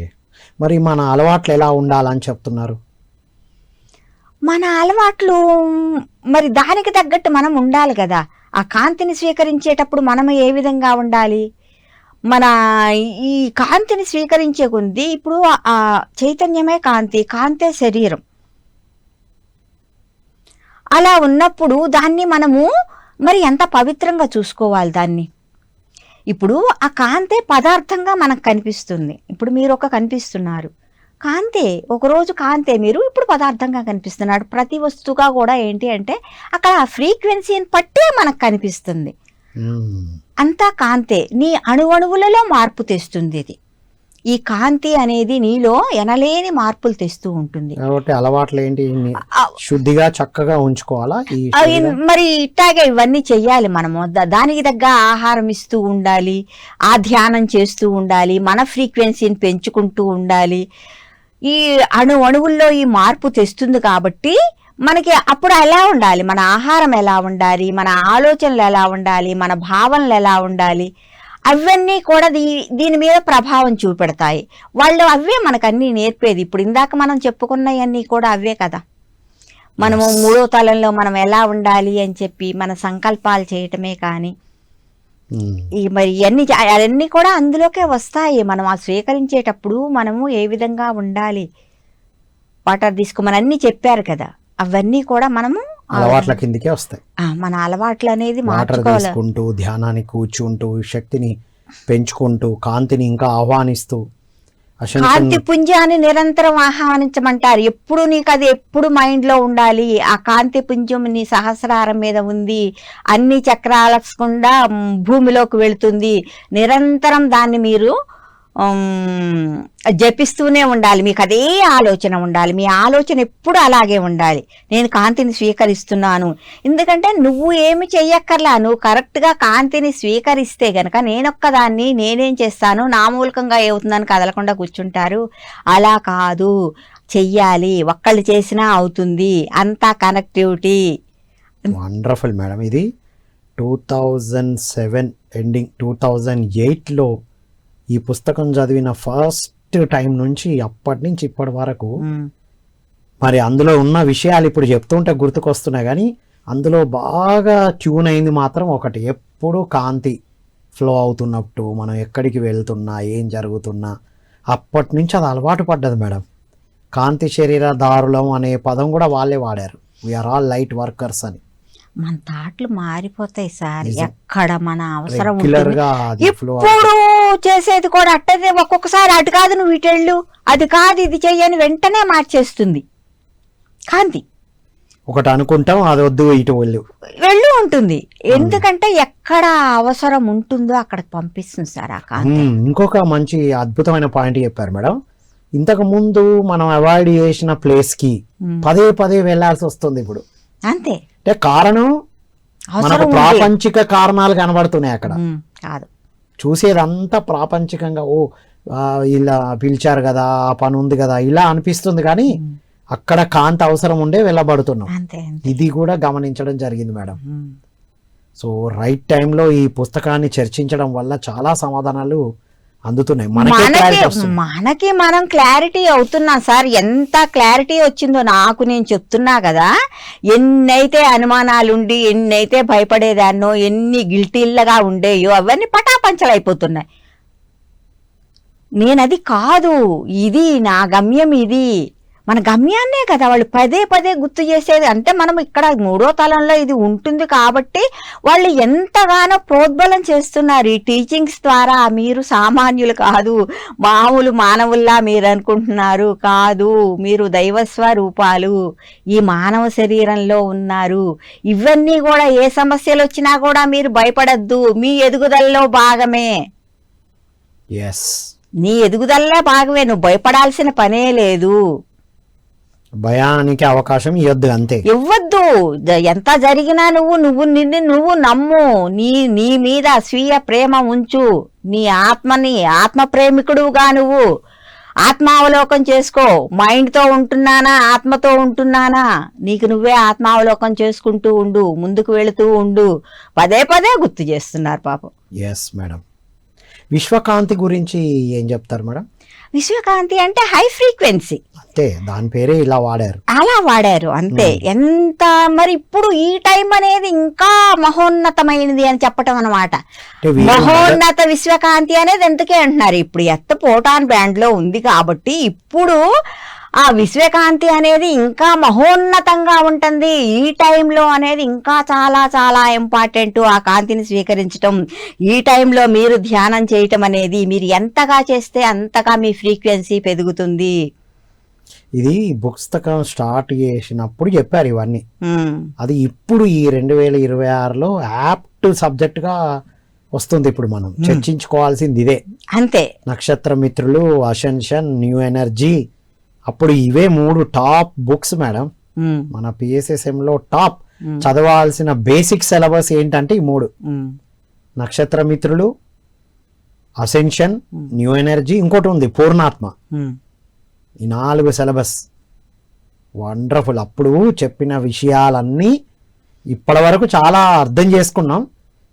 మరి మన అలవాట్లు ఎలా ఉండాలని చెప్తున్నారు? మన అలవాట్లు మరి దానికి తగ్గట్టు మనం ఉండాలి కదా. ఆ కాంతిని స్వీకరించేటప్పుడు మనం ఏ విధంగా ఉండాలి? మన ఈ కాంతిని స్వీకరించే కొద్ది ఇప్పుడు ఆ చైతన్యమే కాంతి, కాంతే శరీరం. అలా ఉన్నప్పుడు దాన్ని మనము మరి ఎంత పవిత్రంగా చూసుకోవాలి దాన్ని. ఇప్పుడు ఆ కాంతే పదార్థంగా మనకు కనిపిస్తుంది. ఇప్పుడు మీరు కనిపిస్తున్నారు, కాంతే, ఒకరోజు కాంతే, మీరు ఇప్పుడు పదార్థంగా కనిపిస్తున్నాడు. ప్రతి వస్తువుగా కూడా ఏంటి అంటే అక్కడ ఆ ఫ్రీక్వెన్సీని పట్టే మనకు కనిపిస్తుంది. అంతా కాంతే. నీ అణువణువులలో మార్పు తెస్తుంది ఇది. ఈ కాంతి అనేది నీలో ఎనలేని మార్పులు తెస్తూ ఉంటుంది. అలవాట్లు ఏంటి? శుద్ధిగా చక్కగా ఉంచుకోవాలా మరి ఇట్లాగే ఇవన్నీ చెయ్యాలి మనము. దానికి తగ్గ ఆహారం ఇస్తూ ఉండాలి, ఆ ధ్యానం చేస్తూ ఉండాలి, మన ఫ్రీక్వెన్సీని పెంచుకుంటూ ఉండాలి. ఈ అణువుల్లో ఈ మార్పు తెస్తుంది కాబట్టి మనకి అప్పుడు ఎలా ఉండాలి, మన ఆహారం ఎలా ఉండాలి, మన ఆలోచనలు ఎలా ఉండాలి, మన భావనలు ఎలా ఉండాలి, అవన్నీ కూడా దీని మీద ప్రభావం చూపెడతాయి. వాళ్ళు అవే మనకు అన్నీ నేర్పేది. ఇప్పుడు ఇందాక మనం చెప్పుకున్నవన్నీ కూడా అవే కదా. మనము 3వ తలంలో మనం ఎలా ఉండాలి అని చెప్పి మన సంకల్పాలు చేయటమే కానీ ఈ మరి అవన్నీ కూడా అందులోకే వస్తాయి. మనం ఆ స్వీకరించేటప్పుడు మనము ఏ విధంగా ఉండాలి, వాటర్ తీసుకోమని అన్ని చెప్పారు కదా, అవన్నీ కూడా మనము అలవాట్ల కిందకే వస్తాయి. మన అలవాట్లు అనేది వాటర్ మార్చుకోవాలి. తీసుకుంటూ ధ్యానానికి కూర్చుంటూ శక్తిని పెంచుకుంటూ కాంతిని ఇంకా ఆహ్వానిస్తూ కాంతి పుంజాన్ని నిరంతరం ఆహ్వానించమంటారు. ఎప్పుడు నీకు అది ఎప్పుడు మైండ్ లో ఉండాలి. ఆ కాంతి పుంజం నీ సహస్రారం మీద ఉంది, అన్ని చక్రాలకుండా భూమిలోకి వెళుతుంది. నిరంతరం దాన్ని మీరు జపిస్తూనే ఉండాలి. మీకు అదే ఆలోచన ఉండాలి. మీ ఆలోచన ఎప్పుడు అలాగే ఉండాలి. నేను కాంతిని స్వీకరిస్తున్నాను. ఎందుకంటే నువ్వు ఏమి చెయ్యక్కర్లా, నువ్వు కరెక్ట్గా కాంతిని స్వీకరిస్తే గనక నేనొక్కదాన్ని నేనేం చేస్తాను, నా మూలకంగా ఏమవుతుందని కదలకుండా కూర్చుంటారు. అలా కాదు, చెయ్యాలి. ఒక్కళ్ళు చేసినా అవుతుంది. అంతా కనెక్టివిటీ. Wonderful madam. ఇది 2007 ఎండింగ్ 2008లో ఈ పుస్తకం చదివిన ఫస్ట్ టైం నుంచి అప్పటి నుంచి ఇప్పటి వరకు మరి అందులో ఉన్న విషయాలు ఇప్పుడు చెప్తుంటే గుర్తుకొస్తున్నాయి. కానీ అందులో బాగా ట్యూన్ అయింది మాత్రం ఒకటి, ఎప్పుడు కాంతి ఫ్లో అవుతున్నట్టు మనం ఎక్కడికి వెళ్తున్నా ఏం జరుగుతున్నా అప్పటి నుంచి అది అలవాటు పడ్డది మేడం. కాంతి శరీరదారులం అనే పదం కూడా వాళ్ళే వాడారు, వీఆర్ ఆల్ లైట్ వర్కర్స్ అని. మన థాట్లు మారిపోతాయి సార్. ఎక్కడ మన అవసరం ఇప్పుడు చేసేది కూడా అట్టదే. ఒక్కొక్కసారి అటు కాదు నువ్వు ఇటెళ్ళు, అది కాదు ఇది చెయ్యని వెంటనే మార్చేస్తుంది కాంతి. ఒకటి అనుకుంటాం, అది వద్దు ఇటు వెళ్ళు ఉంటుంది. ఎందుకంటే ఎక్కడ అవసరం ఉంటుందో అక్కడ పంపిస్తుంది సార్ ఆ కాంతి. ఇంకొక మంచి అద్భుతమైన పాయింట్ చెప్పారు మేడం. ఇంతకు ముందు మనం అవాయిడ్ చేసిన ప్లేస్ కి పదే పదే వెళ్లాల్సి వస్తుంది ఇప్పుడు. అంతే. అంటే కారణం మనకు ప్రాపంచిక కారణాలు కనబడుతున్నాయి అక్కడ. కాదు, చూసేదంతా ప్రాపంచికంగా, ఓ ఇలా పిలిచారు కదా, ఆ పని ఉంది కదా, ఇలా అనిపిస్తుంది. కానీ అక్కడ కాంతి అవసరం ఉండే వెళ్ళబడుతున్నాం. ఇది కూడా గమనించడం జరిగింది మేడం. సో రైట్ టైంలో ఈ పుస్తకాన్ని చర్చించడం వల్ల చాలా సమాధానాలు అందుతున్నాయి. మనకి మనం క్లారిటీ అవుతున్నాం సార్. ఎంత క్లారిటీ వచ్చిందో నాకు నేను చెప్తున్నా కదా. ఎన్నైతే అనుమానాలుండి, ఎన్నైతే భయపడేదాన్నో, ఎన్ని గిల్టీల్లాగా ఉండేయో అవన్నీ పటాపంచలైపోతున్నాయి. నేనది కాదు, ఇది నా గమ్యం, ఇది మన గమ్యాన్నే కదా వాళ్ళు పదే పదే గుర్తు చేసేది. అంటే మనం ఇక్కడ 3వ తలంలో ఇది ఉంటుంది కాబట్టి వాళ్ళు ఎంతగానో ప్రోద్బలం చేస్తున్నారు ఈ టీచింగ్స్ ద్వారా. మీరు సామాన్యులు కాదు, మామూలు మానవుల్లా మీరు అనుకుంటున్నారు కాదు, మీరు దైవస్వరూపాలు, ఈ మానవ శరీరంలో ఉన్నారు. ఇవన్నీ కూడా ఏ సమస్యలు వచ్చినా కూడా మీరు భయపడద్దు, మీ ఎదుగుదలలో భాగమే. నీ ఎదుగుదలలో భాగమే, నువ్వు భయపడాల్సిన పనే లేదు. భయానికి అవకాశం ఇవ్వద్దు, అంతే ఇవ్వద్దు. ఎంత జరిగినా నువ్వు నమ్ము, నీ మీద స్వీయ ప్రేమ ఉంచు, నీ ఆత్మని ఆత్మ ప్రేమికుడుగా నువ్వు ఆత్మావలోకం చేసుకో. మైండ్తో ఉంటున్నానా, ఆత్మతో ఉంటున్నానా, నీకు నువ్వే ఆత్మావలోకం చేసుకుంటూ ఉండు, ముందుకు వెళుతూ ఉండు. పదే పదే గుర్తు చేస్తున్నారు పాపం. Yes madam. విశ్వకాంతి గురించి ఏం చెప్తారు మేడం? విశ్వకాంతి అంటే హై ఫ్రీక్వెన్సీ, అంతే, దాని పేరే ఇలా వాడారు, అలా వాడారు అంతే. ఎంత మరి ఇప్పుడు ఈ టైం అనేది ఇంకా మహోన్నతమైనది అని చెప్పటం అన్నమాట. మహోన్నత విశ్వకాంతి అనేది ఎందుకే అంటున్నారు, ఇప్పుడు పోటాన్ బ్యాండ్ లో ఉంది కాబట్టి ఇప్పుడు ఆ విశ్వకాంతి అనేది ఇంకా మహోన్నతంగా ఉంటుంది. ఈ టైంలో అనేది ఇంకా చాలా చాలా ఇంపార్టెంట్. ఆ కాంతిని స్వీకరించటం, ఈ టైంలో మీరు ధ్యానం చేయటం అనేది మీరు ఎంతగా చేస్తే అంతగా మీ ఫ్రీక్వెన్సీ పెరుగుతుంది. ఇది పుస్తకం స్టార్ట్ చేసినప్పుడు చెప్పారు ఇవన్నీ. అది ఇప్పుడు ఈ 2026లో యాప్ట్ సబ్జెక్ట్ గా వస్తుంది. ఇప్పుడు మనం చర్చించుకోవాల్సింది ఇదే, అంతే. నక్షత్ర మిత్రులు, అసెన్షన్, న్యూ ఎనర్జీ, అప్పుడు ఇవే 3 టాప్ బుక్స్ మేడం. మన PSSM లో టాప్ చదవాల్సిన బేసిక్ సిలబస్ ఏంటంటే ఈ 3: నక్షత్ర మిత్రులు, అసెన్షన్, న్యూ ఎనర్జీ, ఇంకోటి ఉంది పూర్ణాత్మ. ఈ 4 సిలబస్ వండర్ఫుల్. అప్పుడు చెప్పిన విషయాలన్నీ ఇప్పటి వరకు చాలా అర్థం చేసుకున్నాం,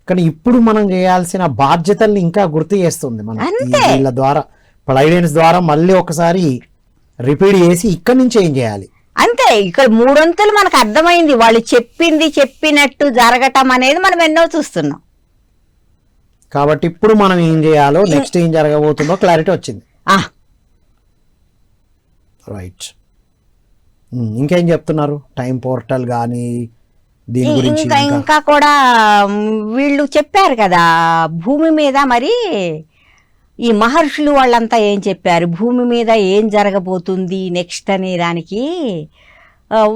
కానీ ఇప్పుడు మనం చేయాల్సిన బాధ్యతల్ని ఇంకా గుర్తు చేస్తుంది మనం వీళ్ళ ద్వారా, ప్లైడెన్స్ ద్వారా. మళ్ళీ ఒకసారి రిపీట్ చేసి ఇక్కడి నుంచి ఏం చేయాలి అంతే. ఇక్కడ 3 వంతులు మనకు అర్థమైంది. వాళ్ళు చెప్పినట్టు జరగటం అనేది మనం ఎన్నో చూస్తున్నాం. కాబట్టి ఇప్పుడు మనం ఏం చేయాలో, నెక్స్ట్ ఏం జరగబోతుందో క్లారిటీ వచ్చింది. ఆ, రైట్. ఇంకేం చెప్తున్నారు? టైం పోర్టల్ కానీ దీని గురించి ఇంకా కూడా వీళ్ళు చెప్పారు కదా భూమి మీద. మరి ఈ మహర్షులు వాళ్ళంతా ఏం చెప్పారు, భూమి మీద ఏం జరగబోతుంది నెక్స్ట్ అనే దానికి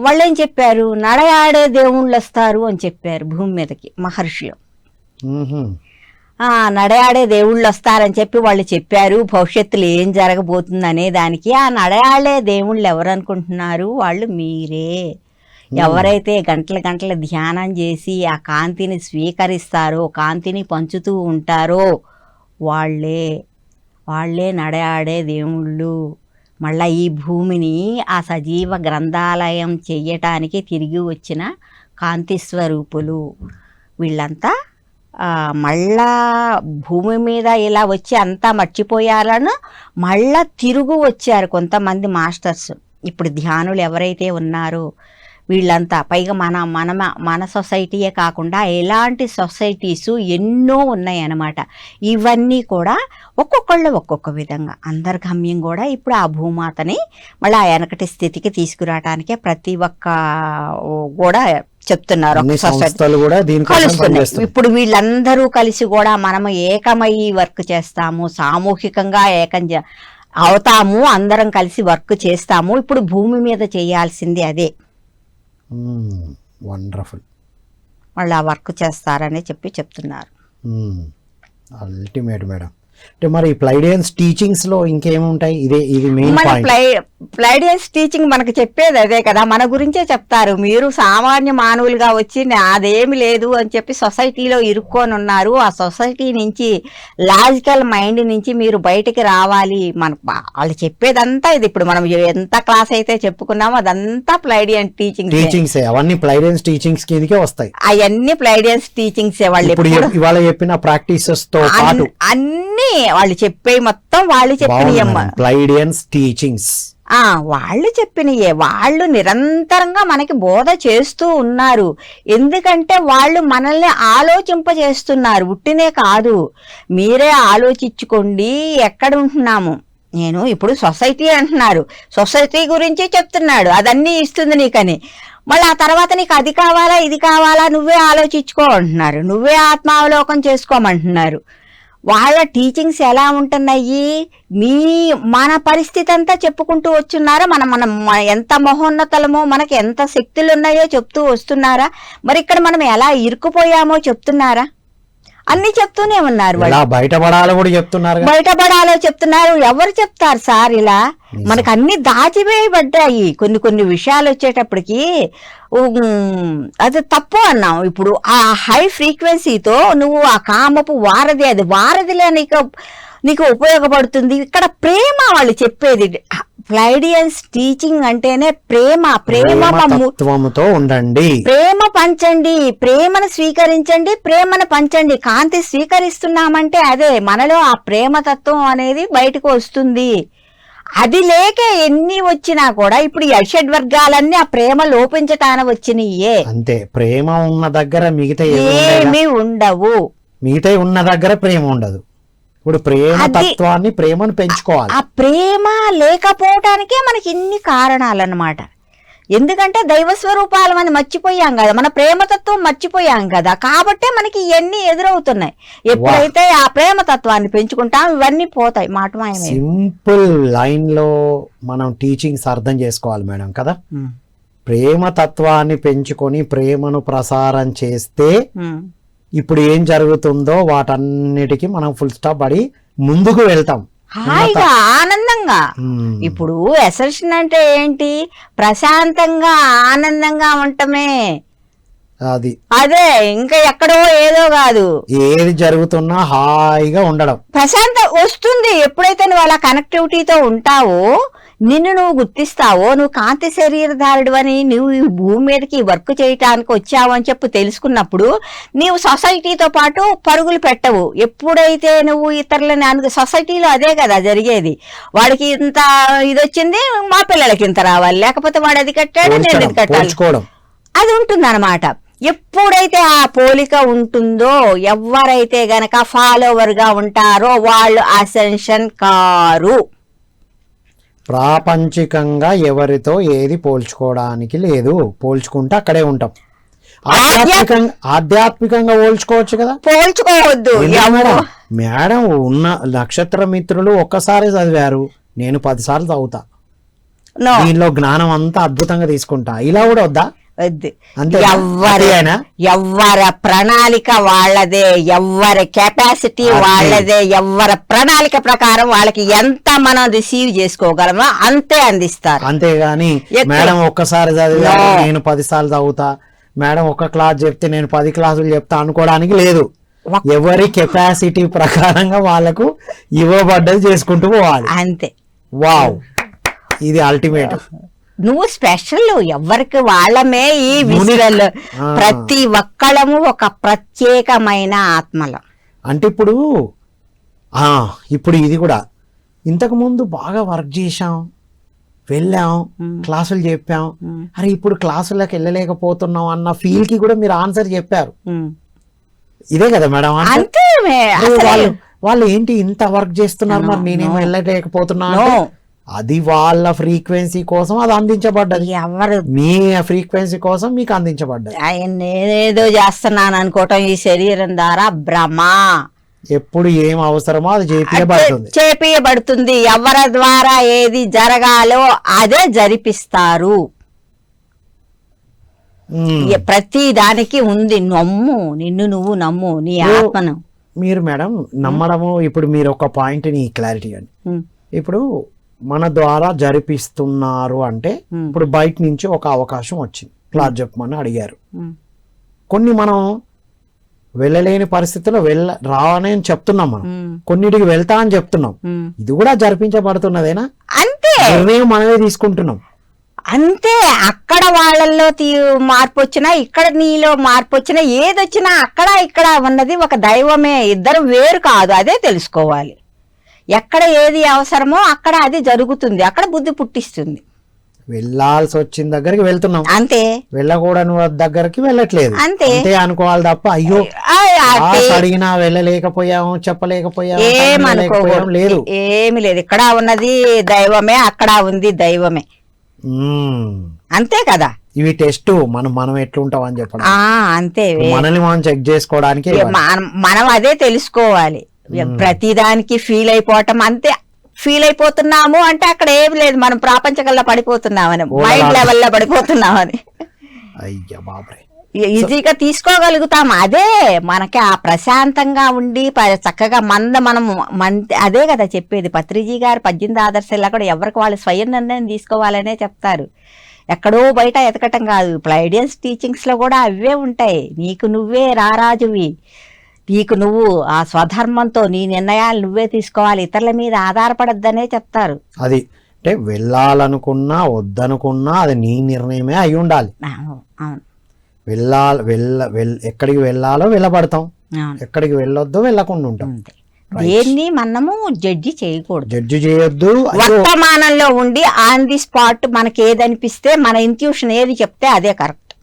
వాళ్ళు ఏం చెప్పారు, నడయాడే దేవుళ్ళు వస్తారు అని చెప్పారు భూమి మీదకి మహర్షులు. నడయాడే దేవుళ్ళు వస్తారని చెప్పి వాళ్ళు చెప్పారు భవిష్యత్తులో ఏం జరగబోతుంది అనే దానికి. ఆ నడయాడే దేవుళ్ళు ఎవరు అనుకుంటున్నారు? వాళ్ళు మీరే. ఎవరైతే గంటల గంటల ధ్యానం చేసి ఆ కాంతిని స్వీకరిస్తారో, కాంతిని పంచుతూ ఉంటారో వాళ్ళే నడయాడే దేవుళ్ళు. మళ్ళా ఈ భూమిని ఆ సజీవ గ్రంథాలయం చెయ్యటానికి తిరిగి వచ్చిన కాంతి స్వరూపులు వీళ్ళంతా. మళ్ళా భూమి మీద ఇలా వచ్చి అంతా మర్చిపోయారని మళ్ళా తిరుగు వచ్చారు కొంతమంది మాస్టర్స్. ఇప్పుడు ధ్యానులు ఎవరైతే ఉన్నారో వీళ్ళంతా, పైగా మన సొసైటీయే కాకుండా ఎలాంటి సొసైటీస్ ఎన్నో ఉన్నాయి అన్నమాట. ఇవన్నీ కూడా ఒక్కొక్కళ్ళు ఒక్కొక్క విధంగా, అందరి కూడా ఇప్పుడు ఆ భూమాతని మళ్ళీ ఆ వెనకటి స్థితికి తీసుకురావటానికే ప్రతి ఒక్క కూడా చెప్తున్నారు. ఇప్పుడు వీళ్ళందరూ కలిసి కూడా మనము ఏకమై వర్క్ చేస్తాము, సామూహికంగా అవుతాము, అందరం కలిసి వర్క్ చేస్తాము. ఇప్పుడు భూమి మీద చేయాల్సింది అదే. వండర్ఫుల్. వాళ్ళు ఆ వర్క్ చేస్తారని చెప్తున్నారు. Ultimate madam. అంటే మరి ప్లైడియన్స్ టీచింగ్స్ లో ఇంకేముంటాయి? ఇది మెయిన్ పాయింట్. ప్లైడియన్స్ టీచింగ్ మనకు చెప్పేది అదే కదా, మన గురించే చెప్తారు. మీరు సామాన్య మానవులుగా వచ్చి అదేమి లేదు అని చెప్పి సొసైటీలో ఇరుక్కొని ఉన్నారు. ఆ సొసైటీ నుంచి, లాజికల్ మైండ్ నుంచి మీరు బయటికి రావాలి. వాళ్ళు చెప్పేదంతా ఇది. ఇప్పుడు మనం ఎంత క్లాస్ అయితే చెప్పుకున్నామో అదంతా ప్లైడియన్ టీచింగ్స్. అవన్నీ ప్లైడియన్స్ టీచింగ్స్ కిందకే వస్తాయి. అవన్నీ ప్లైడియన్స్ టీచింగ్స్. వాళ్ళు ఇవాళ చెప్పిన ప్రాక్టీసెస్ తో పాటు అన్ని వాళ్ళు చెప్పే మొత్తం వాళ్ళు చెప్పిన ప్లైడియన్స్ టీచింగ్స్, వాళ్ళు చెప్పినయే. వాళ్ళు నిరంతరంగా మనకి బోధ చేస్తూ ఉన్నారు. ఎందుకంటే వాళ్ళు మనల్ని ఆలోచింపజేస్తున్నారు, ఉట్టినే కాదు. మీరే ఆలోచించుకోండి ఎక్కడ ఉంటున్నాము. నేను ఇప్పుడు సొసైటీ అంటున్నారు, సొసైటీ గురించి చెప్తున్నాడు, అదన్నీ ఇస్తుంది నీకని. మళ్ళీ ఆ తర్వాత నీకు అది కావాలా ఇది కావాలా నువ్వే ఆలోచించుకో అంటున్నారు, నువ్వే ఆత్మావలోకం చేసుకోమంటున్నారు. వాళ్ళ టీచింగ్స్ ఎలా ఉంటున్నాయి, మన పరిస్థితి అంతా చెప్పుకుంటూ వచ్చున్నారా, మనం ఎంత మహోన్నతలమో, మనకి ఎంత శక్తులు ఉన్నాయో చెప్తూ వస్తున్నారా. మరి ఇక్కడ మనం ఎలా ఇరుక్కుపోయామో చెప్తున్నారా. అన్ని చెప్తూనే ఉన్నారు. బయటపడాలో చెప్తున్నారు. ఎవరు చెప్తారు సార్ ఇలా? మనకు అన్ని దాచివేయబడ్డాయి. కొన్ని విషయాలు వచ్చేటప్పటికి అది తప్పు అన్నాం. ఇప్పుడు ఆ హై ఫ్రీక్వెన్సీతో నువ్వు ఆ కామపు వారధి, అది వారధిలో నీకు ఉపయోగపడుతుంది. ఇక్కడ ప్రేమ వాళ్ళు చెప్పేది. ప్లైడియన్స్ టీచింగ్ అంటేనే ప్రేమతో ఉండండి, ప్రేమ పంచండి, ప్రేమను స్వీకరించండి, ప్రేమను పంచండి. కాంతి స్వీకరిస్తున్నామంటే అదే మనలో ఆ ప్రేమతత్వం అనేది బయటకు వస్తుంది. అది లేక ఎన్ని వచ్చినా కూడా ఇప్పుడు షడ్ వర్గాలన్నీ ఆ ప్రేమ లోపించటాన వచ్చినాయే. అంతే. ప్రేమ ఉన్న దగ్గర మిగతా ఏమీ ఉండవు, మిగతా ఉన్న దగ్గర ప్రేమ ఉండదు. ఇప్పుడు ప్రేమ తత్వాన్ని, ప్రేమను పెంచుకోవాలి. ఆ ప్రేమ లేకపోవటానికే మనకి ఇన్ని కారణాలన్నమాట. ఎందుకంటే దైవ స్వరూపాలు మనం మర్చిపోయాం కదా, మన ప్రేమతత్వం మర్చిపోయాం కదా, కాబట్టే మనకి ఇవన్నీ ఎదురవుతున్నాయి. ఎప్పుడైతే ఆ ప్రేమతత్వాన్ని పెంచుకుంటాం ఇవన్నీ పోతాయి. మాటమాయమే. సింపుల్ లైన్ లో మనం టీచింగ్స్ అర్థం చేసుకోవాలి మేడం కదా. ప్రేమతత్వాన్ని పెంచుకొని ప్రేమను ప్రసారం చేస్తే ఇప్పుడు ఏం జరుగుతుందో వాటన్నిటికీ మనం ఫుల్ స్టాప్ పడి ముందుకు వెళ్తాం హాయిగా, ఆనందంగా. ఇప్పుడు ఎసెషన్ అంటే ఏంటి? ప్రశాంతంగా ఆనందంగా ఉండటమే. అదే, ఇంకా ఎక్కడో ఏదో కాదు. ఏది జరుగుతున్నా హాయిగా ఉండడం, ప్రశాంతం వస్తుంది. ఎప్పుడైతే నువ్వు అలా కనెక్టివిటీతో ఉంటావో, నిన్ను నువ్వు గుర్తిస్తావో, నువ్వు కాంతి శరీరధారుడు అని, నువ్వు ఈ భూమి మీదకి వర్క్ చేయటానికి వచ్చావు అని చెప్పి తెలుసుకున్నప్పుడు నీవు సొసైటీతో పాటు పరుగులు పెట్టవు. ఎప్పుడైతే నువ్వు ఇతరులని సొసైటీలో అదే కదా జరిగేది. వాడికి ఇంత ఇది వచ్చింది, మా పిల్లలకి ఇంత రావాలి, లేకపోతే వాడు అది కట్టాడు నేను ఇది కట్టాలి, అది ఉంటుంది అనమాట. ఎప్పుడైతే ఆ పోలిక ఉంటుందో, ఎవరైతే గనక ఫాలోవర్ గా ఉంటారో వాళ్ళు అసెన్షన్ కారు. ప్రాపంచికంగా ఎవరితో ఏది పోల్చుకోవడానికి లేదు, పోల్చుకుంటే అక్కడే ఉంటాం. ఆధ్యాత్మికంగా పోల్చుకోవచ్చు కదా, పోల్చుకోవద్దు. మేడం ఉన్న నక్షత్ర మిత్రులు ఒక్కసారి చదివారు, నేను 10 సార్లు చదువుతా, దీనిలో జ్ఞానం అంతా అద్భుతంగా తీసుకుంటా, ఇలా కూడా వద్దా? ఎవ్వరి ప్రణాళిక వాళ్ళదే, ఎవ్వరి కెపాసిటీ వాళ్ళదే, ఎవ్వరి ప్రణాళిక ప్రకారం వాళ్ళకి ఎంత మనం రిసీవ్ చేసుకోగలమో అంతే అందిస్తారు. అంతేగాని మేడం ఒక్కసారి చదివా నేను 10 సార్లు చదువుతా, మేడం ఒక క్లాస్ చెప్తే నేను 10 క్లాసులు చెప్తా అనుకోవడానికి లేదు. ఎవరి కెపాసిటీ ప్రకారంగా వాళ్ళకు ఇవ్వబడ్డది చేసుకుంటూ పోవాలి అంతే. వావ్, ఇది అల్టిమేట్. నువ్వు స్పెషల్, ఎవరికి వాళ్ళమే ఈ విజువల్. ప్రతి ఒక్కళ్ళము ఒక ప్రత్యేకమైన ఆత్మలం. అంటే ఇప్పుడు ఇది కూడా ఇంతకు ముందు బాగా వర్క్ చేశాం, వెళ్ళాం, క్లాసులు చెప్పాం, అరే ఇప్పుడు క్లాసులకు వెళ్ళలేకపోతున్నాం అన్న ఫీల్ కి కూడా మీరు ఆన్సర్ చెప్పారు. ఇదే కదా మేడం? అంతే. వాళ్ళు ఏంటి ఇంత వర్క్ చేస్తున్నారు, మరి నేనేమో వెళ్ళలేకపోతున్నాను, అది వాళ్ళ ఫ్రీక్వెన్సీ కోసం అది అందించబడ్డది, ఎవరు మీ ఫ్రీక్వెన్సీ కోసం మీకు అందించబడ్డది. నేనేదో చేస్తున్నాను అనుకోవటం ఈ శరీరం ద్వారా భ్రమ. ఎప్పుడు ఏం అవసరమో అది చేపియబడుతుంది. ఎవరి ద్వారా ఏది జరగాలో అదే జరిపిస్తారు. ప్రతి దానికి ఉంది. నమ్ము, నిన్ను నువ్వు నమ్ము, నీ ఆత్మను. మీరు మేడం నమ్మడము, ఇప్పుడు మీరు ఒక పాయింట్ ని క్లారిటీ అండి. ఇప్పుడు మన ద్వారా జరిపిస్తున్నారు అంటే, ఇప్పుడు బయట నుంచి ఒక అవకాశం వచ్చింది, క్లాస్ చెప్పమని అడిగారు. కొన్ని మనం వెళ్ళలేని పరిస్థితిలో రావని చెప్తున్నాం, మనం కొన్నిటికి వెళ్తా అని చెప్తున్నాం, ఇది కూడా జరిపించబడుతున్నదేనా? అంతే, నిర్ణయం మనమే తీసుకుంటున్నాం అంతే. అక్కడ వాళ్ళల్లో మార్పు వచ్చినా, ఇక్కడ నీలో మార్పు వచ్చినా, ఏదొచ్చినా అక్కడ ఇక్కడ ఉన్నది ఒక దైవమే. ఇద్దరు వేరు కాదు, అదే తెలుసుకోవాలి. ఎక్కడ ఏది అవసరమో అక్కడ అది జరుగుతుంది, అక్కడ బుద్ధి పుట్టిస్తుంది. వెళ్ళాల్సి వచ్చిన దగ్గరికి వెళ్తున్నాం అంతే, వెళ్ళకూడని దగ్గరికి వెళ్ళట్లేదు అంతే అనుకోవాలి తప్ప అయ్యో అడిగినా వెళ్ళలేకపోయాము, చెప్పలేకపోయాము లేదు, ఏమి లేదు. ఇక్కడ ఉన్నది దైవమే, అక్కడ ఉంది దైవమే, అంతే కదా. ఇవి టెస్ట్ మనం ఎట్లుంటాం అని చెప్పడం అంతే. మనల్ని మనం చెక్ చేసుకోవడానికి మనం అదే తెలుసుకోవాలి. ప్రతిదానికి ఫీల్ అయిపోవటం, అంతే. ఫీల్ అయిపోతున్నాము అంటే అక్కడ ఏమి లేదు, మనం ప్రాపంచకల్లా పడిపోతున్నామని, మైండ్ లెవెల్లో పడిపోతున్నామని ఈజీగా తీసుకోగలుగుతాం. అదే మనకి ఆ ప్రశాంతంగా ఉండి చక్కగా మనం అదే కదా చెప్పేది. పత్రిజీ గారు 18 ఆదర్శాల్లో కూడా ఎవరికి వాళ్ళు స్వయం నిర్ణయం తీసుకోవాలనే చెప్తారు. ఎక్కడో బయట ఎతకటం కాదు. ప్లైడియన్స్ టీచింగ్స్ లో కూడా అవే ఉంటాయి. నీకు నువ్వే రారాజువి, నీకు నువ్వు ఆ స్వధర్మంతో నీ నిర్ణయాలు నువ్వే తీసుకోవాలి, ఇతరుల మీద ఆధారపడద్దనే చెప్తారు. అది అంటే వెళ్ళాలనుకున్నా వద్దనుకున్నా అది నీ నిర్ణయమే అయి ఉండాలి. ఎక్కడికి వెళ్ళాలో వెళ్ళబడతాం, ఎక్కడికి వెళ్ళొద్దో వెళ్ళకుండా ఉంటాం. దేన్ని మనము జడ్జి చేయకూడదు, జడ్జి చేయొద్దు. వర్తమానంలో ఉండి ఆన్ ది స్పాట్ మనకి ఏదనిపిస్తే, మన ఇంట్యూషన్ ఏది చెప్తే అదే కరెక్ట్.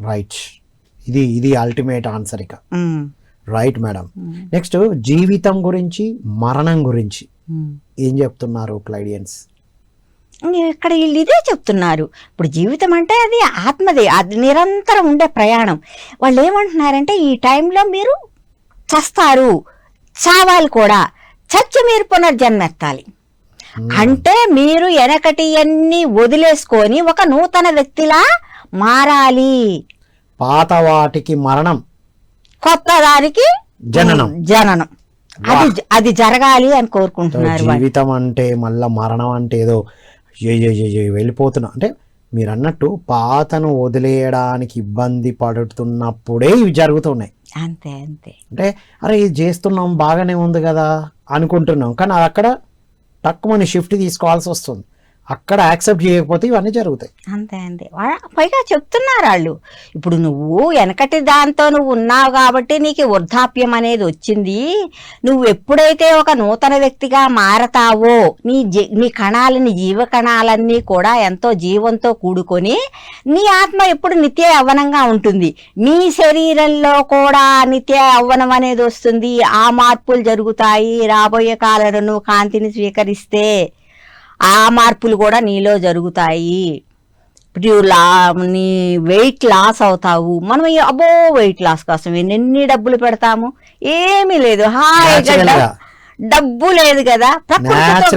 రైట్, ఇది అల్టిమేట్ ఆన్సర్ ఇక. Right madam. నెక్స్ట్ జీవితం గురించి, మరణం గురించి ఏం చెప్తున్నారు క్లైడియన్స్? ఇక్కడ వీళ్ళు ఇదే చెప్తున్నారు. ఇప్పుడు జీవితం అంటే అది ఆత్మదే, అది నిరంతరం ఉండే ప్రయాణం. వాళ్ళు ఏమంటున్నారంటే, ఈ టైంలో మీరు చస్తారు, చావాలి కూడా, చచ్చి మీరు పునర్జన్మెత్తాలి. అంటే మీరు వెనకటి అన్ని వదిలేసుకొని ఒక నూతన వ్యక్తిలా మారాలి. పాత వాటికి మరణం, కొత్త దానికి జననం. అది జరగాలి అని కోరుకుంటున్నారు. జీవితం అంటే మళ్ళా మరణం అంటే ఏదో వెళ్ళిపోతున్నా అంటే, మీరు అన్నట్టు పాతను వదిలేయడానికి ఇబ్బంది పడుతున్నప్పుడే ఇవి జరుగుతున్నాయి. అంతే అంతే. అంటే అరే ఇది చేస్తున్నాం బాగానే ఉంది కదా అనుకుంటున్నాం, కానీ అక్కడ తక్కువని షిఫ్ట్ తీసుకోవాల్సి వస్తుంది. అక్కడ యాక్సెప్ట్ చేయకపోతే ఇవన్నీ జరుగుతాయి. అంతే అంతే పైగా చెప్తున్నారు వాళ్ళు, ఇప్పుడు నువ్వు వెనకటి దాంతో నువ్వు ఉన్నావు కాబట్టి నీకు వృద్ధాప్యం అనేది వచ్చింది. నువ్వు ఎప్పుడైతే ఒక నూతన వ్యక్తిగా మారతావో నీ కణాలని, జీవ కణాలన్నీ కూడా ఎంతో జీవంతో కూడుకొని నీ ఆత్మ ఎప్పుడు నిత్య యవ్వనంగా ఉంటుంది. మీ శరీరంలో కూడా నిత్య యవ్వనం అనేది వస్తుంది. ఆ మార్పులు జరుగుతాయి. రాబోయే కాలంలో నువ్వు కాంతిని స్వీకరిస్తే ఆ మార్పులు కూడా నీలో జరుగుతాయి. నీ వెయిట్ లాస్ అవుతావు. మనం అబ్బో వెయిట్ లాస్ కోసం ఎన్ని డబ్బులు పెడతాము, ఏమీ లేదు, హాయిగా డబ్బు లేదు కదా, ప్రకృతితో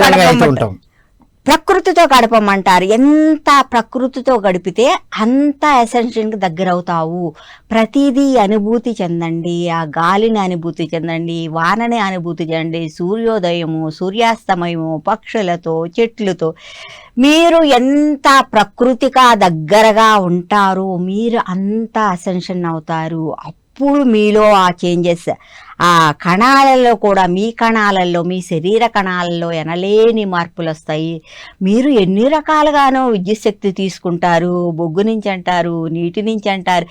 గడపమంటారు. ఎంత ప్రకృతితో గడిపితే అంత ఎసెన్షియల్కి దగ్గర అవుతావు. ప్రతిదీ అనుభూతి చెందండి. ఆ గాలిని అనుభూతి చెందండి, వానని అనుభూతి చెందండి, సూర్యోదయము, సూర్యాస్తమయము, పక్షులతో, చెట్లతో మీరు ఎంత ప్రకృతిగా దగ్గరగా ఉంటారో మీరు అంత అసెన్షన్ అవుతారు. అప్పుడు మీలో ఆ చేంజెస్, ఆ కణాలలో కూడా, మీ కణాలలో, మీ శరీర కణాలలో ఎనలేని మార్పులు వస్తాయి. మీరు ఎన్ని రకాలుగానో విద్యుత్ శక్తి తీసుకుంటారు, బొగ్గు నుంచి అంటారు, నీటి నుంచి అంటారు,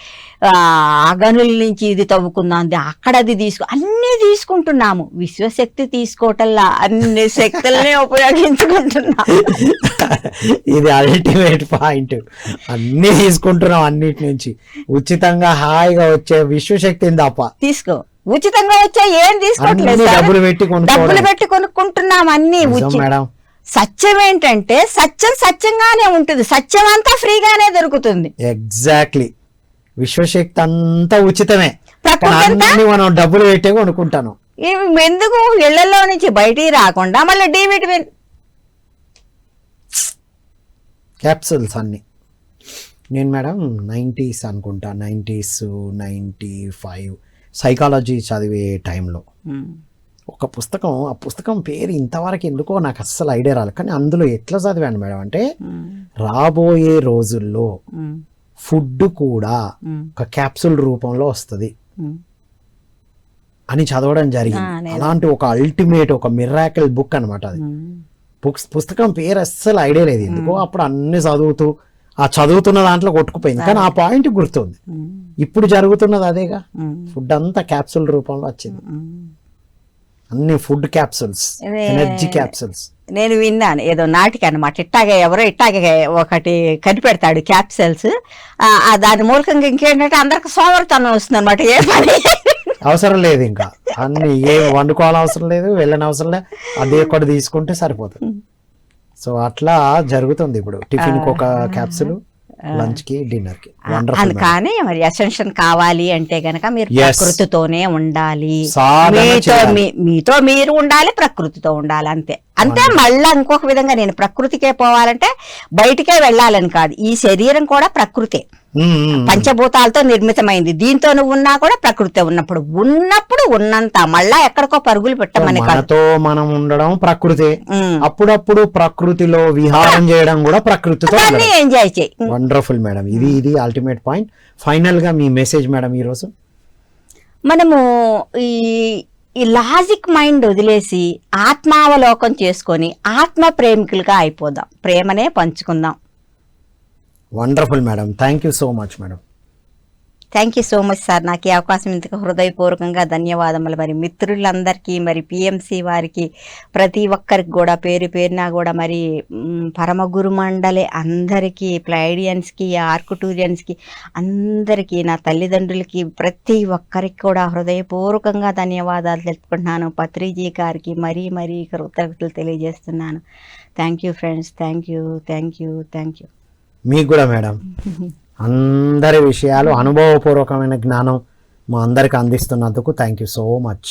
గనుల నుంచి ఇది తవ్వుకుందాం, అక్కడ అది అన్నీ తీసుకుంటున్నాము. విశ్వశక్తి తీసుకోవటల్లా అన్ని శక్తులనే ఉపయోగించుకుంటున్నాం. ఇది అల్టిమేట్ పాయింట్. అన్ని తీసుకుంటున్నాం, అన్నిటి నుంచి ఉచితంగా హాయిగా వచ్చే విశ్వశక్తిని తప్ప తీసుకో. ఉచితంగా వచ్చా ఏం తీసుకోవట్లేదు, డబ్బులు పెట్టి కొనుక్కుంటున్నాం అన్ని. మేడం సత్యం ఏంటంటే సత్యం సత్యంగానే ఉంటుంది, సత్యం అంతా ఫ్రీగానే దొరుకుతుంది. ఎగ్జాక్ట్లీ. విశ్వశక్తి అంతా ఉచితమే, మనం డబ్బులు పెట్టే కొనుక్కుంటాను. ఎందుకు ఇళ్లలో నుంచి బయటికి రాకుండా మళ్ళీ డి విటమిన్ క్యాప్సూల్స్ అన్ని. నేను మేడం 90s అనుకుంటా, 90s 95 సైకాలజీ చదివే టైంలో ఒక పుస్తకం, ఆ పుస్తకం పేరు ఇంతవరకు ఎందుకో నాకు అస్సలు ఐడియా రాలేదు, కానీ అందులో ఎట్లా చదివాను మేడం అంటే, రాబోయే రోజుల్లో ఫుడ్ కూడా ఒక క్యాప్సూల్ రూపంలో వస్తుంది అని చదవడం జరిగింది. అలాంటి ఒక అల్టిమేట్, ఒక మిరాకిల్ బుక్ అనమాట అది. పుస్తకం పేరు అస్సలు ఐడియా లేదు ఎందుకో. అప్పుడు అన్ని చదువుతూ ఆ చదువుతున్న దాంట్లో కొట్టుకుపోయింది, కానీ ఆ పాయింట్ గుర్తుంది. ఇప్పుడు జరుగుతున్నది అదేగా, ఫుడ్ అంతా క్యాప్సూల్ రూపంలో వచ్చింది. అన్ని ఫుడ్ క్యాప్సూల్స్, ఎనర్జీ క్యాప్సూల్స్. నేను విన్నాను ఏదో నాటికి అనమాట, ఇట్టాగే ఎవరో ఇట్టాగే ఒకటి కనిపెడతాడు క్యాప్సూల్స్, దాని మూలకంగా ఇంకేంటంటే అందరికి సోమరితనం వస్తుంది అనమాట. ఏ పని అవసరం లేదు, ఇంకా అన్ని ఏ వండుకోవాలని అవసరం లేదు, వెళ్ళని అవసరం లేదు, అదే ఒకటి తీసుకుంటే సరిపోతుంది. సో అట్లా జరుగుతుంది ఇప్పుడు. టిఫిన్ కి ఒక క్యాప్సూల్, లంచ్ కి, డిన్నర్ కి. కానీ మరి అసెన్షన్ కావాలి అంటే గనక మీరు ప్రకృతితోనే ఉండాలి, మీతో మీరు ఉండాలి, ప్రకృతితో ఉండాలి, అంతే. మళ్ళా ఇంకొక విధంగా నేను ప్రకృతికే పోవాలంటే బయటికే వెళ్ళాలని కాదు, ఈ శరీరం కూడా ప్రకృతే, పంచభూతాలతో నిర్మితమైంది. దీంతో నువ్వు ఉన్నా కూడా ప్రకృతి ఉన్నప్పుడు ఉన్నంత మళ్ళా ఎక్కడికో పరుగులు పెట్టమని కాదు, మనం ఉండడం ప్రకృతి. అప్పుడప్పుడు ప్రకృతిలో విహారం చేయడం కూడా ప్రకృతితో ఎంజాయ్ చేయి. వండర్ఫుల్ మేడం, ఇది అల్టిమేట్ పాయింట్. ఫైనల్ గా మీ మెసేజ్ మేడం ఈరోజు. మనము ఈ లాజిక్ మైండ్ వదిలేసి ఆత్మావలోకం చేసుకొని ఆత్మ ప్రేమికులుగా అయిపోదాం, ప్రేమనే పంచుకుందాం. Wonderful madam, thank you so much madam. Thank you so much sir, నాకు ఈ అవకాశం ఇంతకు హృదయపూర్వకంగా ధన్యవాదములు. మరి మిత్రులందరికీ, మరి పిఎంసి వారికి, ప్రతి ఒక్కరికి కూడా పేరు పేరున కూడా, మరి పరమ గురు మండలి అందరికీ, ప్లైడియన్స్కి, ఆర్కుటూరియన్స్కి అందరికీ, నా తల్లిదండ్రులకి, ప్రతి ఒక్కరికి కూడా హృదయపూర్వకంగా ధన్యవాదాలు తెలుపుకుంటున్నాను. పత్రిజీ గారికి మరీ మరీ కృతజ్ఞతలు తెలియజేస్తున్నాను. Thank you friends, thank you, thank you, thank you. మీకు కూడా మేడం, అందరి విషయాలు, అనుభవపూర్వకమైన జ్ఞానం మా అందరికి అందిస్తున్నందుకు thank you so much.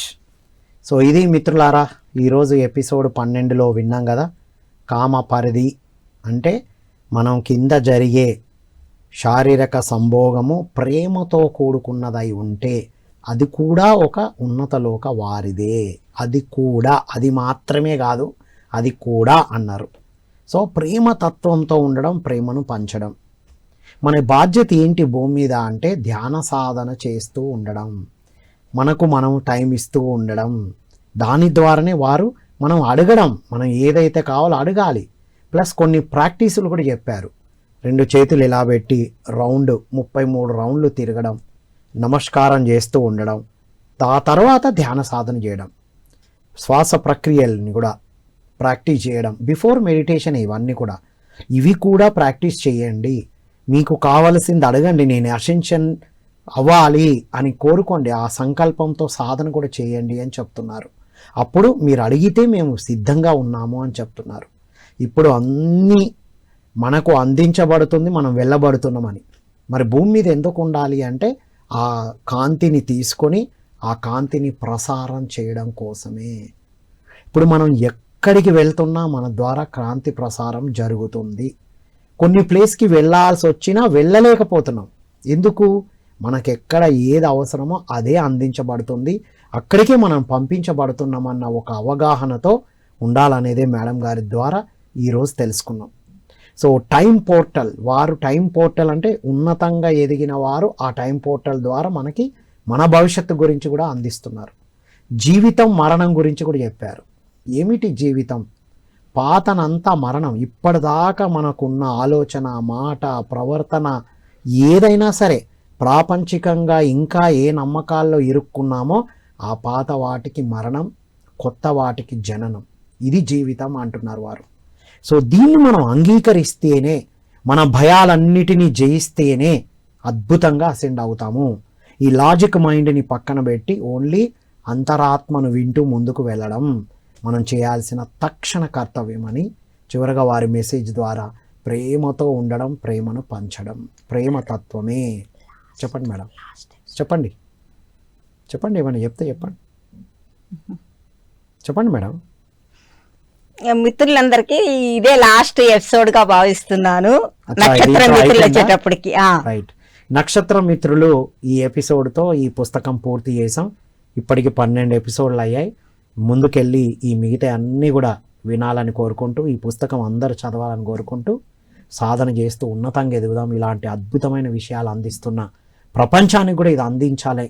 So ఇది మిత్రులారా, ఈరోజు ఎపిసోడ్ 12లో విన్నాం కదా, కామ పరిధి అంటే మనం కింద జరిగే శారీరక సంభోగము ప్రేమతో కూడుకున్నదై ఉంటే అది కూడా ఒక ఉన్నతలోక వారిదే. అది మాత్రమే కాదు, అది కూడా అన్నారు. సో ప్రేమ తత్వంతో ఉండడం, ప్రేమను పంచడం. మన బాధ్యత ఏంటి భూమి మీద అంటే ధ్యాన సాధన చేస్తూ ఉండడం, మనకు మనం టైం ఇస్తూ ఉండడం. దాని ద్వారానే మనం అడగడం, మనం ఏదైతే కావాలో అడగాలి. ప్లస్ కొన్ని ప్రాక్టీసులు కూడా చెప్పారు. 2 చేతులు ఇలా పెట్టి రౌండ్ 33 రౌండ్లు తిరగడం, నమస్కారం చేస్తూ ఉండడం, ఆ తర్వాత ధ్యాన సాధన చేయడం, శ్వాస ప్రక్రియలని కూడా ప్రాక్టీస్ చేయడం, బిఫోర్ మెడిటేషన్ ఇవన్నీ కూడా. ఇవి కూడా ప్రాక్టీస్ చేయండి. మీకు కావలసింది అడగండి, నేను అసెన్షన్ అవ్వాలి అని కోరుకోండి, ఆ సంకల్పంతో సాధన కూడా చేయండి అని చెప్తున్నారు. అప్పుడు మీరు అడిగితే మేము సిద్ధంగా ఉన్నాము అని చెప్తున్నారు. ఇప్పుడు అన్నీ మనకు అందించబడుతుంది, మనం వెళ్ళబడుతున్నామని. మరి భూమి మీద ఎందుకు ఉండాలి అంటే ఆ కాంతిని తీసుకొని ఆ కాంతిని ప్రసారం చేయడం కోసమే. ఇప్పుడు మనం ఎక్కడికి వెళ్తున్నా మన ద్వారా కాంతి ప్రసారం జరుగుతుంది. కొన్ని ప్లేస్కి వెళ్ళాల్సి వచ్చినా వెళ్ళలేకపోతున్నాం. ఎందుకు? మనకెక్కడ ఏది అవసరమో అదే అందించబడుతుంది, అక్కడికే మనం పంపించబడుతున్నామన్న ఒక అవగాహనతో ఉండాలనేదే మేడం గారి ద్వారా ఈరోజు తెలుసుకున్నాం. సో టైం పోర్టల్ వారు, టైం పోర్టల్ అంటే ఉన్నతంగా ఎదిగిన వారు ఆ టైం పోర్టల్ ద్వారా మనకి మన భవిష్యత్తు గురించి కూడా అందిస్తున్నారు. జీవితం మరణం గురించి కూడా చెప్పారు. ఏమిటి జీవితం? పాతనంతా మరణం. ఇప్పటిదాకా మనకున్న ఆలోచన, మాట, ప్రవర్తన ఏదైనా సరే ప్రాపంచికంగా ఇంకా ఏ నమ్మకాల్లో ఇరుక్కున్నామో ఆ పాత వాటికి మరణం, కొత్త వాటికి జననం. ఇది జీవితం అంటున్నారు వారు. సో దీన్ని మనం అంగీకరిస్తేనే, మన భయాలన్నిటినీ జయిస్తేనే అద్భుతంగా అసెండ్ అవుతాము. ఈ లాజిక్ మైండ్ని పక్కన పెట్టి ఓన్లీ అంతరాత్మను వింటూ ముందుకు వెళ్ళడం మనం చేయాల్సిన తక్షణ కర్తవ్యం అని చివరగా వారి మెసేజ్ ద్వారా ప్రేమతో ఉండడం, ప్రేమను పంచడం, ప్రేమ తత్వమే. చెప్పండి మేడం, చెప్పండి చెప్పండి, ఏమన్నా చెప్తే చెప్పండి, చెప్పండి మేడం. మిత్రులందరికీ ఇదే లాస్ట్ ఎపిసోడ్ గా భావిస్తున్నాను. అచ్చా, నక్షత్ర ఇది మిత్రులు అయిపోయిందా? వచ్చేటప్పటికి రైట్. నక్షత్ర మిత్రులు ఈ ఎపిసోడ్తో ఈ పుస్తకం పూర్తి చేసాం. ఇప్పటికి 12 ఎపిసోడ్లు అయ్యాయి. ముందుకెళ్ళి ఈ మిగతా అన్నీ కూడా వినాలని కోరుకుంటూ, ఈ పుస్తకం అందరూ చదవాలని కోరుకుంటూ, సాధన చేస్తూ ఉన్నతంగా ఎదుగుదాం. ఇలాంటి అద్భుతమైన విషయాలు అందిస్తున్న ప్రపంచానికి కూడా ఇది అందించాలి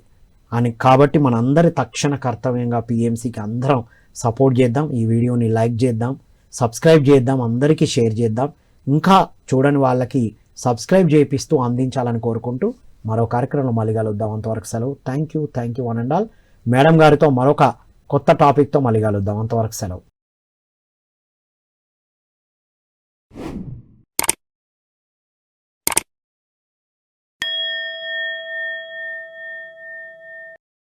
అని. కాబట్టి మనందరి తక్షణ కర్తవ్యంగా పిఎంసికి అందరం సపోర్ట్ చేద్దాం. ఈ వీడియోని లైక్ చేద్దాం, సబ్స్క్రైబ్ చేద్దాం, అందరికీ షేర్ చేద్దాం. ఇంకా చూడని వాళ్ళకి సబ్స్క్రైబ్ చేపిస్తూ అందించాలని కోరుకుంటూ మరో కార్యక్రమంలో మళ్ళీ కలుద్దాం. అంతవరకు సెలవు. Thank you one and all. Madam గారితో మరొక కొత్త టాపిక్తో మళ్ళీ కలుద్దాం. అంతవరకు సెలవు.